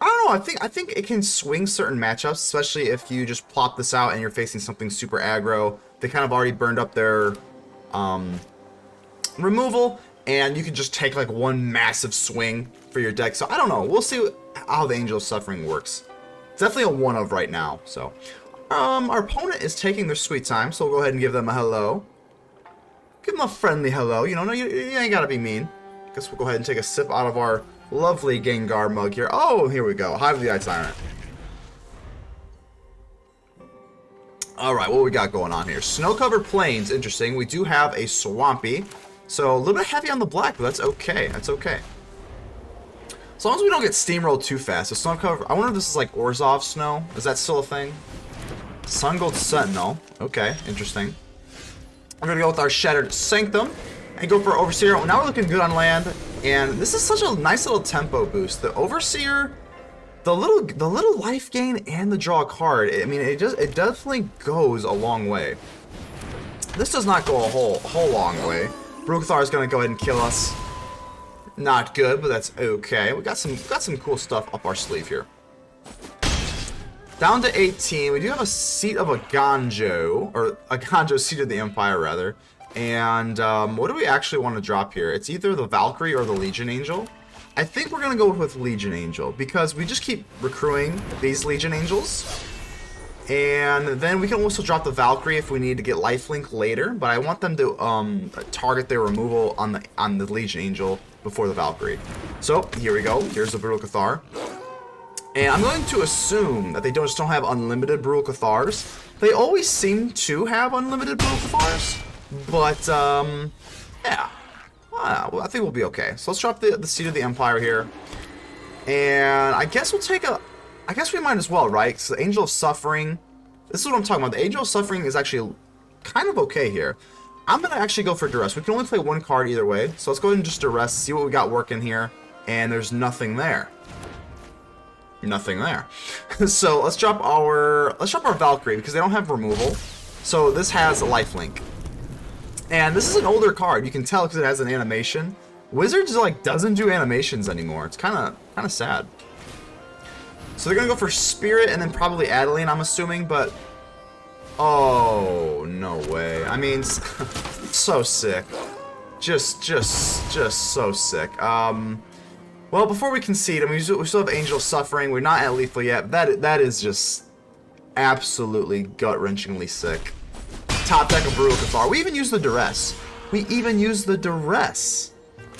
Speaker 1: I don't know. I think it can swing certain matchups, especially if you just plop this out and you're facing something super aggro. They kind of already burned up their removal, and you can just take like one massive swing for your deck. So I don't know. We'll see how the Angel of Suffering works. It's definitely a 1 of right now. So our opponent is taking their sweet time, so we'll go ahead and give them a hello. Give them a friendly hello. You know, no, you ain't gotta be mean. Guess we'll go ahead and take a sip out of our lovely Gengar mug here. Oh, here we go. Hive the Eye Tyrant. Alright, what we got going on here? Snow-covered plains. Interesting. We do have a Swampy. So a little bit heavy on the black, but that's okay. That's okay. As long as we don't get steamrolled too fast. So snow-covered... I wonder if this is like Orzhov snow. Is that still a thing? Sun Gold Sentinel. Okay, interesting. We're going to go with our Shattered Sanctum and go for Overseer. Well, now we're looking good on land, and this is such a nice little tempo boost. The Overseer, the little life gain and the draw card, I mean, it definitely goes a long way. This does not go a whole long way. Brukathar is going to go ahead and kill us. Not good, but that's okay. We got some cool stuff up our sleeve here. Down to 18, we do have a Seat of Agadeem, or Agadeem, Seat of the Empire, rather. And what do we actually want to drop here? It's either the Valkyrie or the Legion Angel. I think we're going to go with Legion Angel, because we just keep recruiting these Legion Angels. And then we can also drop the Valkyrie if we need to get lifelink later, but I want them to target their removal on the Legion Angel before the Valkyrie. So, here we go. Here's the Brukathar. And I'm going to assume that they just don't have unlimited Brukathars. They always seem to have unlimited Brukathars, but yeah, well, I think we'll be okay. So let's drop the Seat of the Empire here, and I guess we'll take a. I guess we might as well, right? So the Angel of Suffering. This is what I'm talking about. The Angel of Suffering is actually kind of okay here. I'm gonna actually go for Duress. We can only play 1 card either way, so let's go ahead and just Duress, see what we got working here, and there's nothing there. Nothing there. So let's drop our Valkyrie because they don't have removal. So this has a lifelink. And this is an older card. You can tell because it has an animation. Wizards like doesn't do animations anymore. It's kind of sad. So they're gonna go for Spirit and then probably Adeline, I'm assuming, but oh no way. I mean, so sick. Just so sick. Well, before we concede, I mean, we still have Angel Suffering. We're not at lethal yet. That is just absolutely gut-wrenchingly sick. Top deck of Brukathar. We even use the Duress.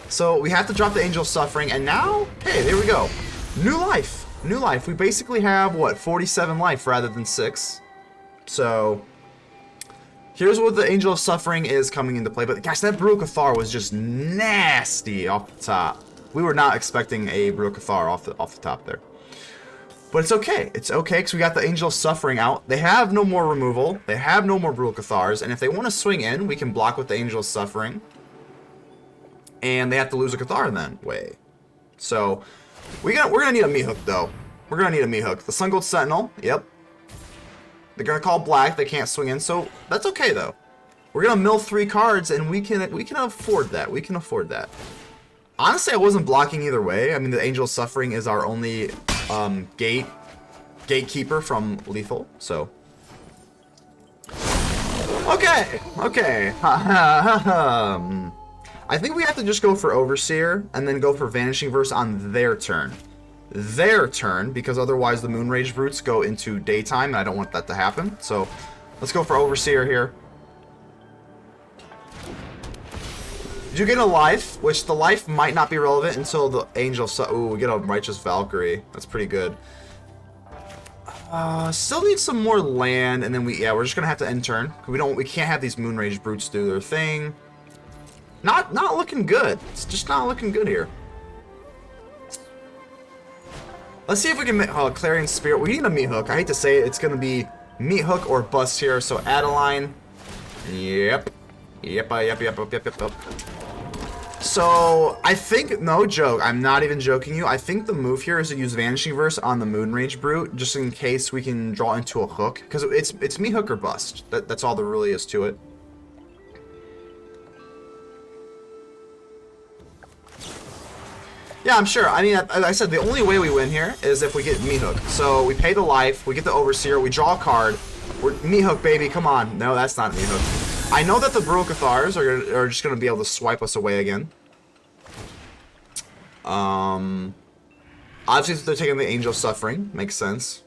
Speaker 1: So we have to drop the Angel Suffering, and now, hey, there we go. New life. New life. We basically have, what, 47 life rather than 6. So here's what the Angel of Suffering is coming into play. But gosh, that Brukathar was just nasty off the top. We were not expecting a Brukathar off the top there. But it's okay. It's okay because we got the Angel of Suffering out. They have no more removal. They have no more Brukathars. And if they want to swing in, we can block with the Angel of Suffering. And they have to lose a Cathar then. Way. So we're gonna need a Meathook though. We're gonna need a Meathook. The Sun Gold Sentinel. Yep. They're gonna call black. They can't swing in. So that's okay though. We're gonna mill 3 cards and we can afford that. We can afford that. Honestly, I wasn't blocking either way. I mean, the Angel of Suffering is our only gatekeeper from lethal, so. Okay. I think we have to just go for Overseer and then go for Vanishing Verse on their turn. Because otherwise the Moonrage Brutes go into daytime, and I don't want that to happen. So, let's go for Overseer here. Did you get a life? Which the life might not be relevant until the Angel of Ooh, we get a Righteous Valkyrie. That's pretty good. Still need some more land, and then we're just gonna have to end turn. We can't have these Moonrage Brutes do their thing. Not looking good. It's just not looking good here. Let's see if we can make Clarion Spirit. We need a Meathook. I hate to say it, it's gonna be Meathook or bust here. So Adeline. Yep. So I think, no joke, I'm not even joking you. I think the move here is to use Vanishing Verse on the Moonrage Brute, just in case we can draw into a hook, because it's Meathook or bust. That's all there really is to it. Yeah, I'm sure. I mean, as I said, the only way we win here is if we get Meathook. So we pay the life, we get the Overseer, we draw a card. We're Meathook, baby, come on. No, that's not Meathook. I know that the Brule Cathars are just going to be able to swipe us away again. Obviously, they're taking the Angel of Suffering. Makes sense.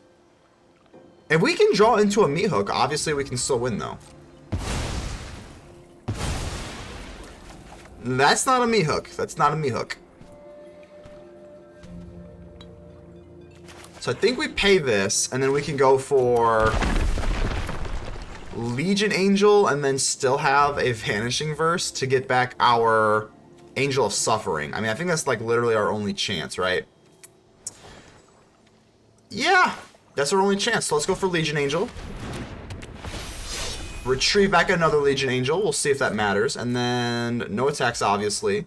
Speaker 1: If we can draw into a Meathook, obviously we can still win, though. That's not a Meathook. That's not a Meathook. So I think we pay this, and then we can go for Legion Angel, and then still have a Vanishing Verse to get back our Angel of Suffering. I mean, I think that's like literally our only chance, right? Yeah, that's our only chance. So let's go for Legion Angel. Retrieve back another Legion Angel. We'll see if that matters. And then no attacks, obviously.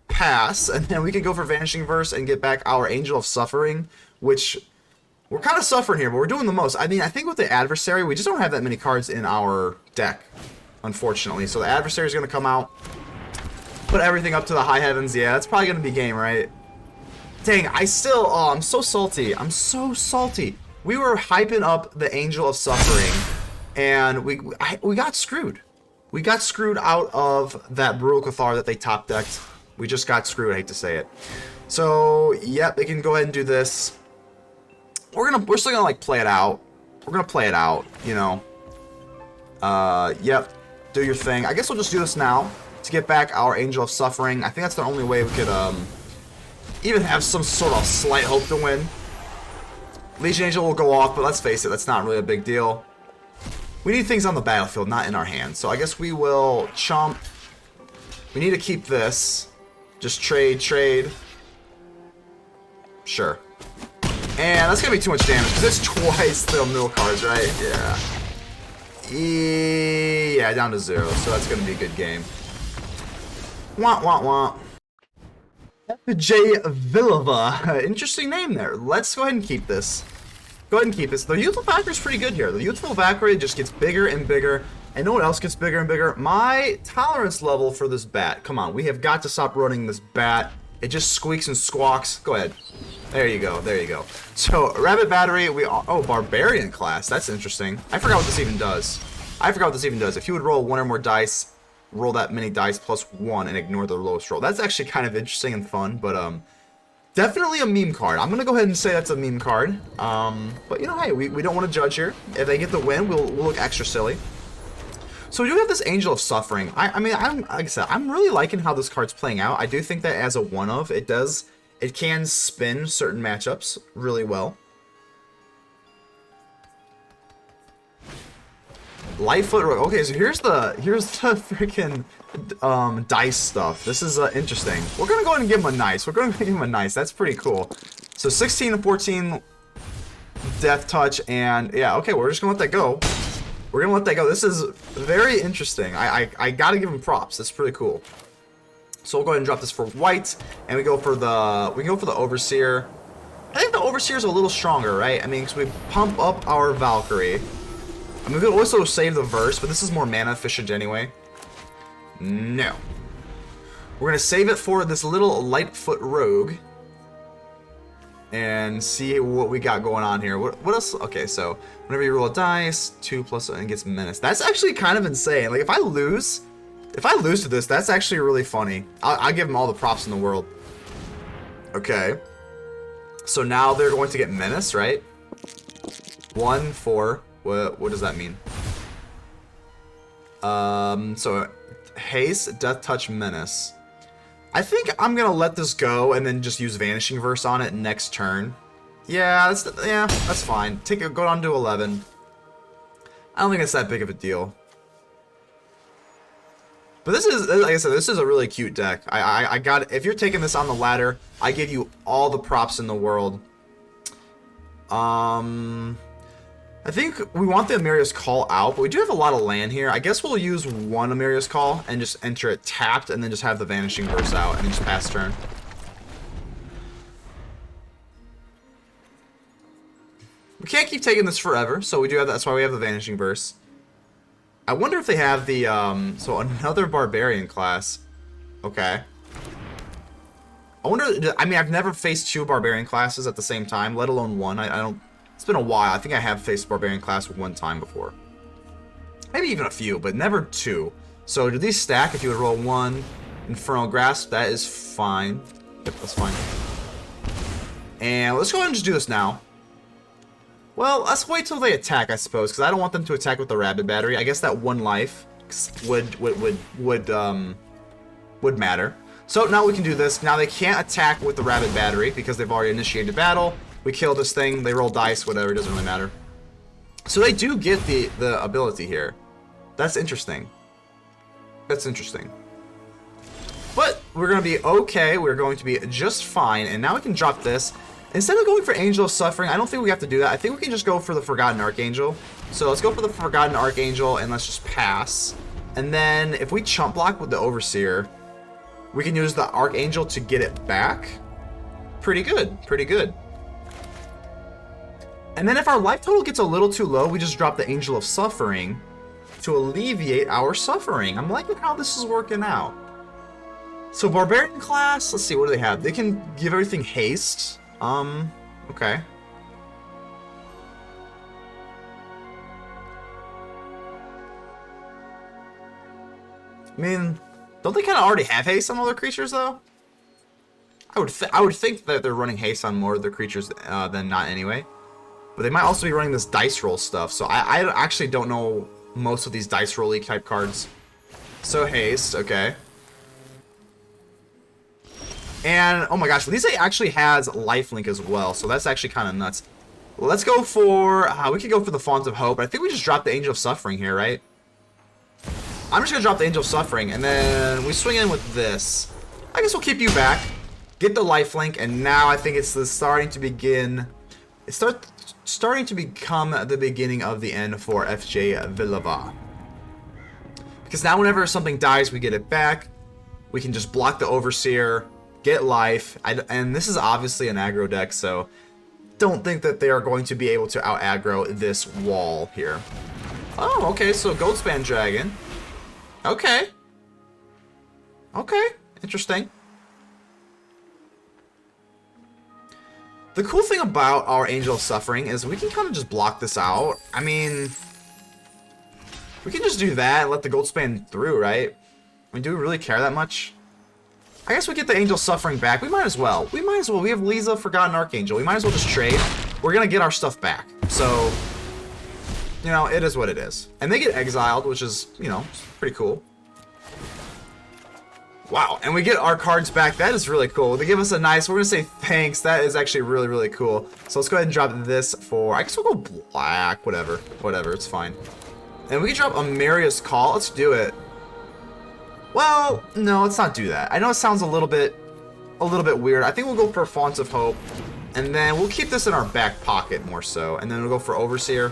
Speaker 1: Pass, and then we can go for Vanishing Verse and get back our Angel of Suffering, which we're kind of suffering here, but we're doing the most. I mean, I think with the Adversary, we just don't have that many cards in our deck, unfortunately. So the Adversary is going to come out, put everything up to the high heavens. Yeah, that's probably going to be game, right? Dang, I'm so salty. I'm so salty. We were hyping up the Angel of Suffering, and we got screwed. We got screwed out of that Brule Cathar that they top decked. We just got screwed, I hate to say it. So, yep, they can go ahead and do this. We're still gonna like play it out. We're gonna play it out, you know. Yep, do your thing. I guess we'll just do this now to get back our Angel of Suffering. I think that's the only way we could even have some sort of slight hope to win. Legion Angel will go off, but let's face it, that's not really a big deal. We need things on the battlefield, not in our hands. So I guess we will chomp. We need to keep this. Just trade. Sure. And that's gonna be too much damage, because it's twice the mill cards, right? Yeah. Yeah, down to 0, so that's gonna be a good game. Wah. J. Vilova. Interesting name there. Let's go ahead and keep this. The Youthful Valkyrie is pretty good here. The Youthful Valkyrie just gets bigger and bigger. And know what else gets bigger and bigger? My tolerance level for this bat. Come on, we have got to stop running this bat. It just squeaks and squawks. Go ahead. There you go. So, Rabbit Battery, oh, Barbarian class. That's interesting. I forgot what this even does. If you would roll 1 or more dice, roll that many dice plus 1 and ignore the lowest roll. That's actually kind of interesting and fun, but definitely a meme card. I'm gonna go ahead and say that's a meme card. But you know, hey, we don't want to judge here. If they get the win, we'll look extra silly. So we do have this Angel of Suffering. I mean, like I said, I'm really liking how this card's playing out. I do think that as a one-of, it can spin certain matchups really well. Lightfoot. Okay, so here's the freaking dice stuff. This is interesting. We're gonna go ahead and give him a nice. That's pretty cool. So 16 and 14 Death Touch, and yeah, okay, we're just gonna let that go. This is very interesting. I gotta give him props. That's pretty cool. So we'll go ahead and drop this for white, and we go for the Overseer. I think the Overseer is a little stronger, right? I mean, because we pump up our Valkyrie. I mean, we could also save the verse, but this is more mana efficient anyway. No. We're going to save it for this little Lightfoot Rogue. And see what we got going on here. What else? Okay, so whenever you roll a dice, 2 plus and gets menace. That's actually kind of insane. Like if I lose to this, that's actually really funny. I'll give them all the props in the world. Okay. So now they're going to get menace, right? 1, 4. What does that mean? So haste, death touch, menace. I think I'm gonna let this go and then just use Vanishing Verse on it next turn. Yeah, that's fine. Go down to 11. I don't think it's that big of a deal. But this is, like I said, this is a really cute deck. I got it. If you're taking this on the ladder, I give you all the props in the world. I think we want the Emeria's Call out, but we do have a lot of land here. I guess we'll use one Emeria's Call and just enter it tapped and then just have the Vanishing Verse out and then just pass turn. We can't keep taking this forever, so we do have that's why we have the Vanishing Verse. I wonder if they have the so another Barbarian class. Okay. I wonder, I mean, I've never faced 2 Barbarian classes at the same time, let alone one. I don't. It's been a while. I think I have faced Barbarian class 1 time before. Maybe even a few, but never 2. So do these stack if you would roll 1 Infernal Grasp? That is fine. Yep, that's fine. And let's go ahead and just do this now. Well, let's wait till they attack, I suppose, because I don't want them to attack with the Rabid Battery. I guess that 1 life would matter. So now we can do this. Now they can't attack with the Rabid Battery because they've already initiated battle. We kill this thing, they roll dice, whatever, it doesn't really matter. So they do get the ability here. That's interesting. That's interesting. But we're going to be okay, we're going to be just fine, and now we can drop this. Instead of going for Angel of Suffering, I don't think we have to do that. I think we can just go for the Forgotten Archangel. So let's go for the Forgotten Archangel, and let's just pass. And then if we chump block with the Overseer, we can use the Archangel to get it back. Pretty good, pretty good. And then if our life total gets a little too low, we just drop the Angel of Suffering to alleviate our suffering. I'm liking how this is working out. So Barbarian class, let's see, what do they have? They can give everything haste. Okay. I mean, don't they kind of already have haste on all their creatures, though? I would think that they're running haste on more of their creatures than not anyway. But they might also be running this dice roll stuff, so I actually don't know most of these dice roll type cards. So haste, okay. And oh my gosh, Liesa actually has lifelink as well, so that's actually kind of nuts. Let's go for we could go for the Font of Hope. I think we just dropped the Angel of Suffering here, right? I'm just gonna drop the Angel of Suffering, and then we swing in with this. I guess we'll keep you back, get the lifelink, and now I think it's starting to begin. It's starting to become the beginning of the end for FJ Villava. Because now whenever something dies, we get it back. We can just block the Overseer, get life, and this is obviously an aggro deck, so don't think that they are going to be able to out-aggro this wall here. Oh, okay, so Goldspan Dragon. Okay. Okay, interesting. The cool thing about our Angel of Suffering is we can kind of just block this out. I mean, we can just do that and let the Goldspan through, right? I mean, do we really care that much? I guess we get the Angel Suffering back. We might as well. We might as well. We have Liesa, Forgotten Archangel. We might as well just trade. We're going to get our stuff back. So, you know, it is what it is. And they get exiled, which is, you know, pretty cool. Wow, and we get our cards back. That is really cool. They give us a nice, we're going to say thanks. That is actually really, really cool. So let's go ahead and drop this for, I guess we'll go black, whatever. Whatever, it's fine. And we can drop Emeria's Call. Let's do it. Well, no, let's not do that. I know it sounds a little bit weird. I think we'll go for Font of Hope, and then we'll keep this in our back pocket more so. And then we'll go for Overseer.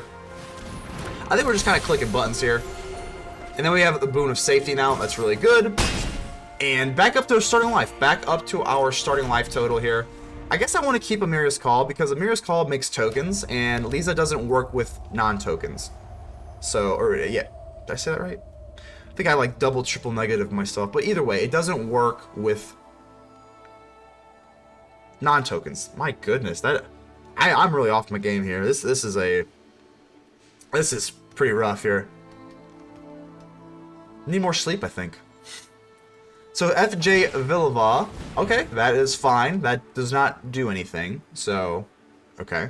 Speaker 1: I think we're just kind of clicking buttons here. And then we have the Boon of Safety now. That's really good. And back up to our starting life. Back up to our starting life total here. I guess I want to keep Emeria's Call because Emeria's Call makes tokens, and Liesa doesn't work with non-tokens. So, or yeah, did I say that right? I think I like double, triple negative myself. But either way, it doesn't work with non-tokens. My goodness, that I'm really off my game here. This is pretty rough here. Need more sleep, I think. So FJ Villava, okay, that is fine. That does not do anything. So, okay.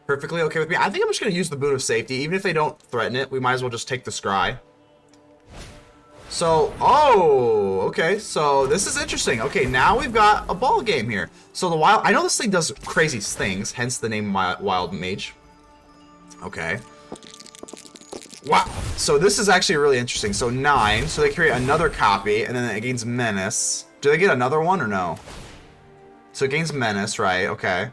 Speaker 1: Perfectly okay with me. I think I'm just going to use the Boon of Safety. Even if they don't threaten it, we might as well just take the Scry. So, oh, okay. So this is interesting. Okay, now we've got a ball game here. So the wild, I know this thing does crazy things, hence the name Wild Mage. Okay. Wow. So this is actually really interesting. So 9. So they create another copy, and then it gains Menace. Do they get another one or no? So it gains Menace, right? Okay.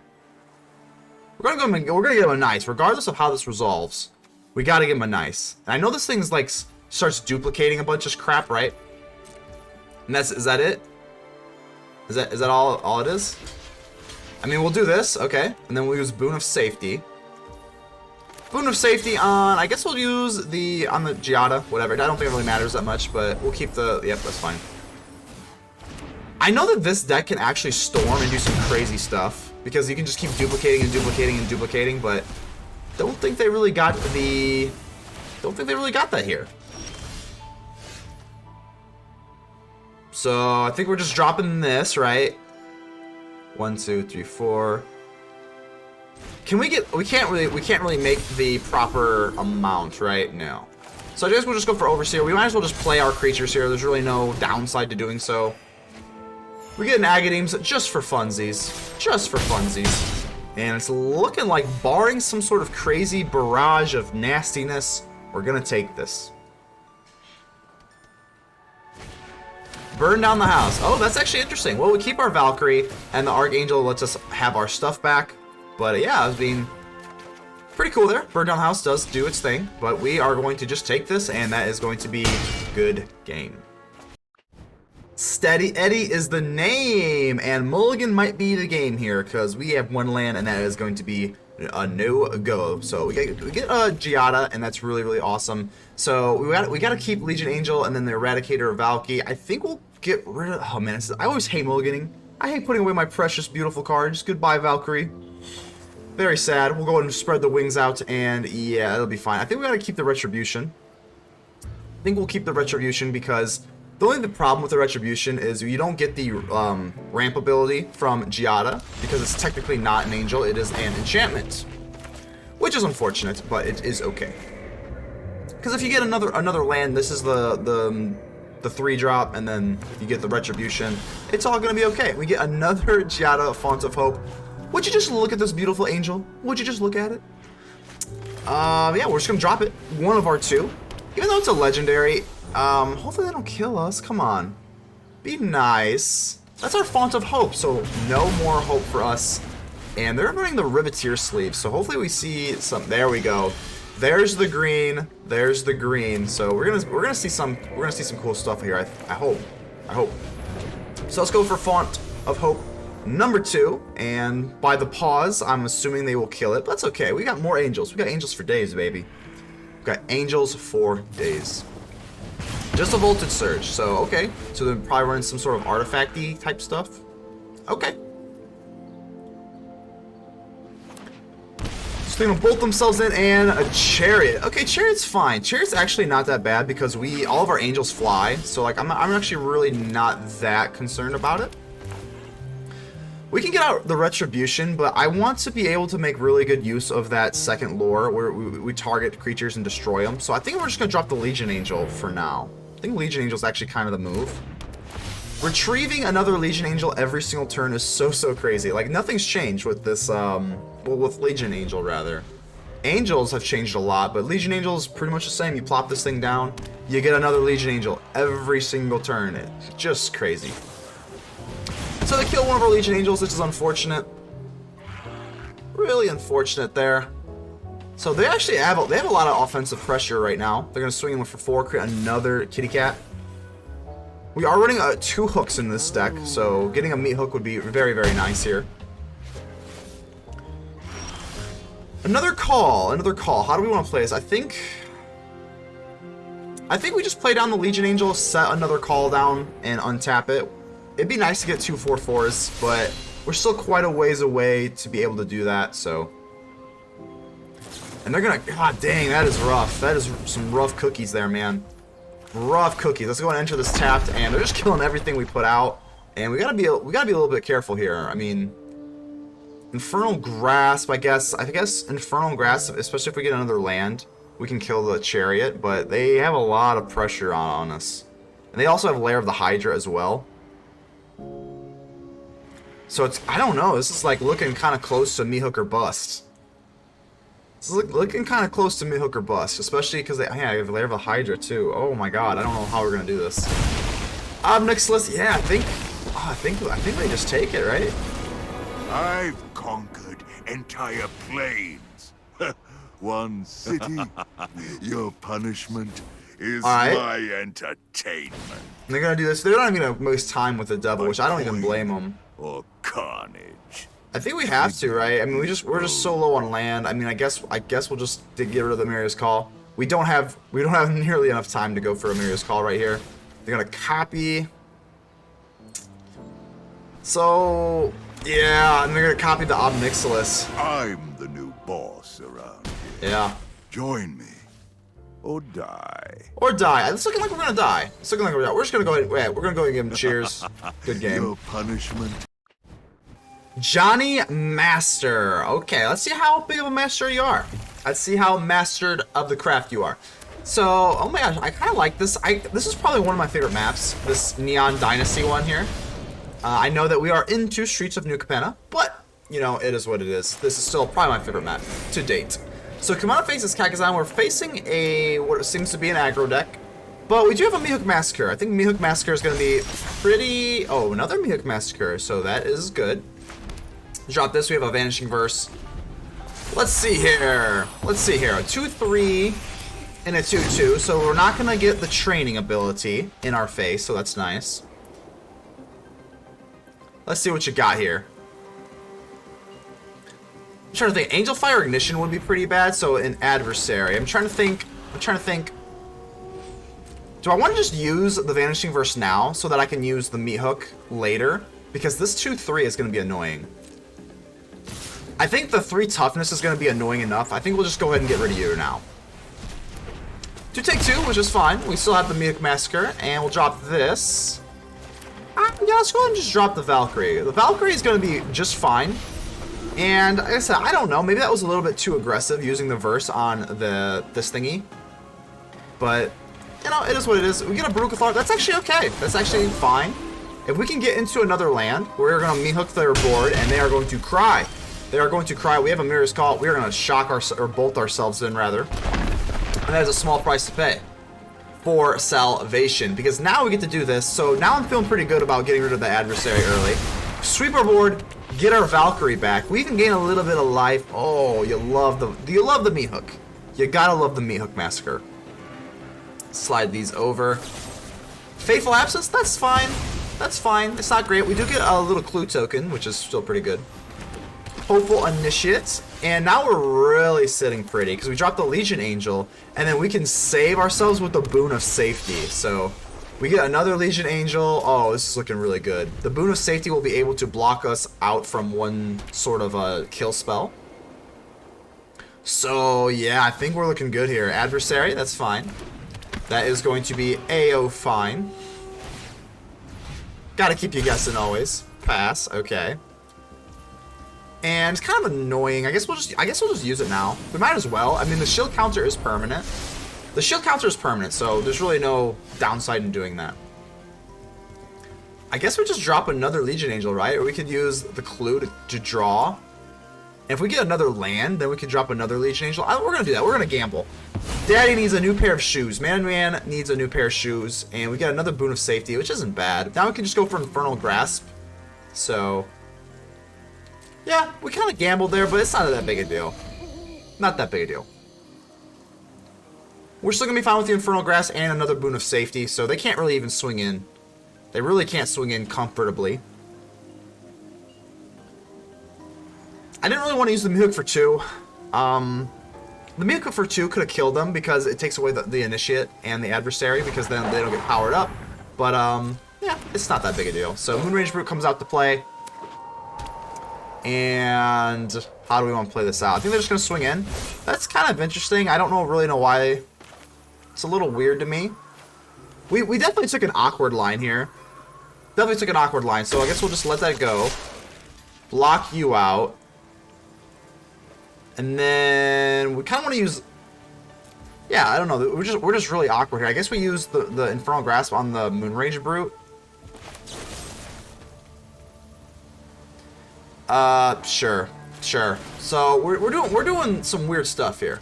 Speaker 1: We're gonna give him a nice, regardless of how this resolves. We gotta give him a nice. And I know this thing's like starts duplicating a bunch of crap, right? And is that it? Is that all it is? I mean, we'll do this, okay, and then we'll use Boon of Safety. Boon of Safety on, I guess we'll use on the Giada, whatever. I don't think it really matters that much, but we'll keep yep, that's fine. I know that this deck can actually storm and do some crazy stuff. Because you can just keep duplicating and duplicating and duplicating, but don't think they really got that here. So I think we're just dropping this, right? 1, 2, 3, 4. Can we get? We can't really make the proper amount, right? No. So I guess we'll just go for Overseer. We might as well just play our creatures here. There's really no downside to doing so. We get an Agadeem's just for funsies. Just for funsies. And it's looking like, barring some sort of crazy barrage of nastiness, we're gonna take this. Burn down the house. Oh, that's actually interesting. Well, we keep our Valkyrie, and the Archangel lets us have our stuff back. But yeah, I was being pretty cool there. Burn down the house does do its thing, but we are going to just take this, and that is going to be good game. Steady Eddie is the name, and Mulligan might be the game here because we have one land, and that is going to be a no-go. So we get Giada, and that's really, really awesome. So we got to keep Legion Angel and then the Eradicator Valkyrie. I think we'll get rid of. Oh man, I always hate mulliganing. I hate putting away my precious, beautiful cards. Goodbye, Valkyrie. Very sad. We'll go ahead and spread the wings out, and yeah, it'll be fine. I think we got to keep the Retribution. I think we'll keep the Retribution because the only problem with the Retribution is you don't get the ramp ability from Giada because it's technically not an angel, it is an enchantment. Which is unfortunate, but it is okay. Because if you get another land, this is the 3-drop, and then you get the Retribution, it's all going to be okay. We get another Giada Font of Hope. Would you just look at this beautiful angel? Would you just look at it? Yeah, we're just going to drop it. One of our 2. Even though it's a legendary, hopefully they don't kill us. Come on. Be nice. That's our Font of Hope, so no more hope for us. And they're running the Riveteer sleeve, so hopefully we see some. There we go. There's the green. There's the green. So we're gonna see some cool stuff here. I hope. So let's go for Font of Hope number 2, and by the pause, I'm assuming they will kill it. But that's okay. We got more angels. We got angels for days, baby. We got angels for days. Just a Voltage Surge, so okay. So they're probably running some sort of artifact-y type stuff. Okay. So they're gonna bolt themselves in, and a Chariot. Okay, Chariot's fine. Chariot's actually not that bad because all of our angels fly. So like I'm actually really not that concerned about it. We can get out the Retribution, but I want to be able to make really good use of that second lore where we target creatures and destroy them. So I think we're just gonna drop the Legion Angel for now. I think Legion Angel is actually kind of the move. Retrieving another Legion Angel every single turn is so crazy. Like nothing's changed with this, well, with Legion Angel rather. Angels have changed a lot, but Legion Angel is pretty much the same. You plop this thing down, you get another Legion Angel every single turn. It's just crazy. So they kill one of our Legion Angels, which is unfortunate. Really unfortunate there. So they actually have a lot of offensive pressure right now. They're gonna swing in for 4, create another kitty cat. We are running 2 hooks in this deck, so getting a Meathook would be very, very nice here. Another call. How do we want to play this? I think I think we just play down the Legion Angel, set another call down, and untap it. It'd be nice to get 2 4/4s, but we're still quite a ways away to be able to do that, so. And they're gonna, god dang, that is rough. That is some rough cookies there, man. Rough cookies. Let's go and enter this tapped, and they're just killing everything we put out. And we gotta be a little bit careful here. I mean, Infernal Grasp, I guess Infernal Grasp, especially if we get another land, we can kill the Chariot, but they have a lot of pressure on us. And they also have Lair of the Hydra as well. So it's, I don't know, this is like looking kind of close to Meathook or Bust. It's looking kind of close to Meathook or Bust, especially because they have Lair of the Hydra too. Oh my god, I don't know how we're gonna do this. Nyxlis, yeah, I think they just take it, right?
Speaker 2: I've conquered entire plains. One city. Your punishment is my entertainment.
Speaker 1: And they're gonna do this. They're not even gonna waste time with the devil, which I don't even blame them.
Speaker 2: Or carnage.
Speaker 1: I think we have to, right? I mean, we're just so low on land. I mean, I guess we'll just get rid of the Emeria's Call. We don't have nearly enough time to go for Emeria's Call right here. They're gonna copy. So yeah, and they're gonna copy the Nyxlis.
Speaker 2: I'm the new boss around here.
Speaker 1: Yeah.
Speaker 2: Join me, or die.
Speaker 1: Or die. It's looking like we're gonna die. It's looking like we're just gonna go ahead. Wait, we're gonna go and give him cheers. Good game.
Speaker 2: Your punishment.
Speaker 1: Johnny Master. Okay, let's see how big of a master you are. Let's see how mastered of the craft you are. So, oh my gosh, I kind of like this. This is probably one of my favorite maps. This Neon Dynasty one here. I know that we are into Streets of New Capenna, but you know it is what it is. This is still probably my favorite map to date. So Capenna faces Crokeyz. We're facing what seems to be an aggro deck. But we do have a Meathook Massacre. I think Meathook Massacre is going to be pretty... Oh, another Meathook Massacre. So that is good. Drop this. We have a Vanishing Verse. Let's see here. Let's see here. A 2/3 and a 2/2. So we're not going to get the training ability in our face. So that's nice. Let's see what you got here. I'm trying to think. Angel Fire Ignition would be pretty bad. So an adversary. I'm trying to think. Do I want to just use the Vanishing Verse now so that I can use the Meathook later? Because this 2/3 is going to be annoying. I think the 3 toughness is going to be annoying enough. I think we'll just go ahead and get rid of you now. 2 take 2, which is fine. We still have the Meathook Massacre, and we'll drop this. Yeah, let's go ahead and just drop the Valkyrie. The Valkyrie is going to be just fine. And like I said, I don't know. Maybe that was a little bit too aggressive using the verse on this thingy. But, you know, it is what it is. We get a Baruch-Thar. That's actually okay. That's actually fine. If we can get into another land, we're going to Meathook their board, and they are going to cry. They are going to cry. We have a Mirror's Call. We are going to shock or bolt ourselves in, rather. And that is a small price to pay for salvation, because now we get to do this. So now I'm feeling pretty good about getting rid of the adversary early. Sweep our board, get our Valkyrie back. We even gain a little bit of life. Oh, do you love the Meathook? You gotta love the Meathook Massacre. Slide these over. Fateful Absence, that's fine. That's fine. It's not great. We do get a little clue token, which is still pretty good. Hopeful Initiate. And now we're really sitting pretty because we dropped the Legion Angel, and then we can save ourselves with the Boon of Safety. So we get another Legion Angel. Oh, this is looking really good. The Boon of Safety will be able to block us out from one sort of a kill spell. So yeah, I think we're looking good here. Adversary, that's fine. That is going to be AO fine. Gotta keep you guessing always. Pass, okay. And it's kind of annoying. I guess we'll just use it now. We might as well. I mean, the shield counter is permanent. The shield counter is permanent, so there's really no downside in doing that. I guess we just drop another Legion Angel, right? Or we could use the clue to draw. And if we get another land, then we can drop another Legion Angel. We're gonna do that. We're gonna gamble. Daddy needs a new pair of shoes. Man needs a new pair of shoes. And we get another Boon of Safety, which isn't bad. Now we can just go for Infernal Grasp. So yeah, we kind of gambled there, but it's not that big a deal. Not that big a deal. We're still going to be fine with the Infernal Grasp and another Boon of Safety, so they can't really even swing in. They really can't swing in comfortably. I didn't really want to use the Meathook for 2. The Meathook for 2 could have killed them because it takes away the initiate and the adversary because then they don't get powered up. But, yeah, it's not that big a deal. So Moonrage Brute comes out to play. And how do we want to play this out? I think they're just going to swing in. That's kind of interesting. I don't really know why. It's a little weird to me. We definitely took an awkward line here. Definitely took an awkward line, so I guess we'll just let that go. Block you out. And then we kind of want to use... Yeah, I don't know. We're just really awkward here. I guess we use the Infernal Grasp on the Moonrage Brute. Sure. So we're doing some weird stuff here.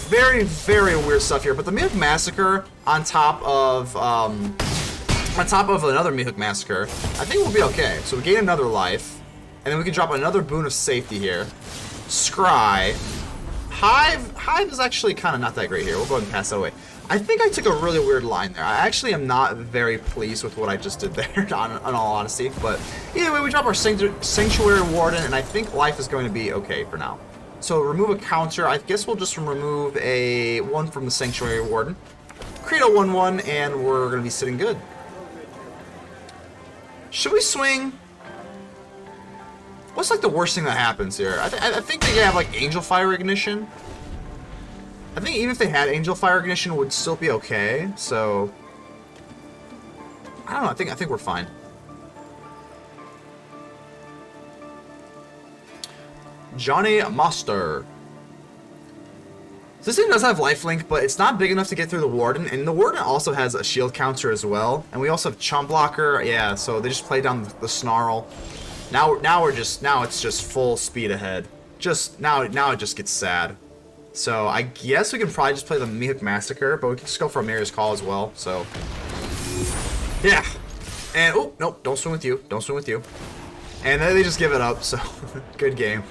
Speaker 1: Very, very weird stuff here. But the Meathook Massacre on top of another Meathook Massacre, I think we'll be okay. So we gain another life, and then we can drop another Boon of Safety here. Scry. Hive is actually kind of not that great here. We'll go ahead and pass that away. I think I took a really weird line there. I actually am not very pleased with what I just did there, on all honesty. But either way, we drop our Sanctuary Warden, and I think life is going to be okay for now. So remove a counter. I guess we'll just remove a 1 from the Sanctuary Warden. Create a 1/1, and we're going to be sitting good. Should we swing? What's like the worst thing that happens here? I think they have like Angel Fire Ignition. I think even if they had Angel Fire Ignition, it would still be okay. So I don't know. I think we're fine. Johnny Master. This thing does have lifelink, but it's not big enough to get through the Warden, and the Warden also has a shield counter as well. And we also have Chump Blocker. Yeah, so they just play down the Snarl. Now it's just full speed ahead. Now it just gets sad. So I guess we can probably just play the Meathook Massacre, but we can just go for Emeria's Call as well. So yeah. And oh nope, don't swing with you. Don't swing with you. And then they just give it up. So good game.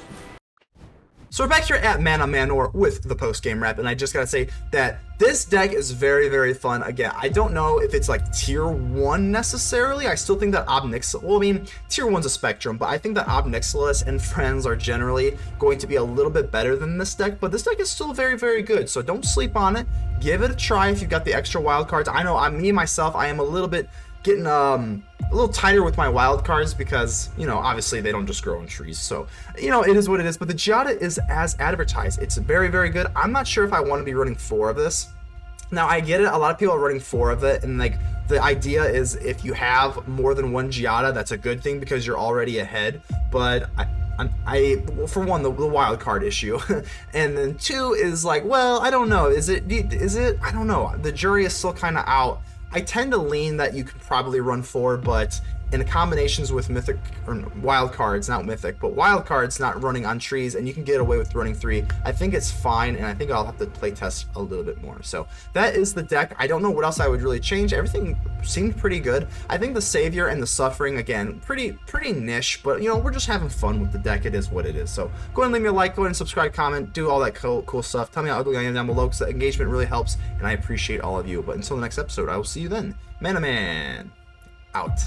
Speaker 1: So we're back here at Mana Manor with the post-game wrap, and I just gotta say that this deck is very, very fun. Again, I don't know if it's like tier 1 necessarily. I still think that Obnixilis, well, I mean, tier 1's a spectrum, but I think that Obnixilis and friends are generally going to be a little bit better than this deck, but this deck is still very, very good, so don't sleep on it. Give it a try if you've got the extra wild cards. I know, me, myself, I am a little bit getting a little tighter with my wild cards because, you know, obviously they don't just grow on trees. So, you know, it is what it is. But the Giada is as advertised. It's very, very good. I'm not sure if I want to be running 4 of this. Now, I get it. A lot of people are running 4 of it. And, like, the idea is if you have more than 1 Giada, that's a good thing because you're already ahead. But well, for one, the wild card issue. And then 2 is like, well, I don't know. Is it? I don't know. The jury is still kind of out. I tend to lean that you could probably run 4, but in combinations with Mythic, or wild cards, not Mythic, but wild cards not running on trees, and you can get away with running 3, I think it's fine, and I think I'll have to play test a little bit more. So that is the deck. I don't know what else I would really change. Everything seemed pretty good. I think the Savior and the Suffering, again, pretty niche, but, you know, we're just having fun with the deck. It is what it is. So go ahead and leave me a like, go ahead and subscribe, comment, do all that cool stuff. Tell me how ugly I am down below, because the engagement really helps, and I appreciate all of you. But until the next episode, I will see you then. Mana Man, out.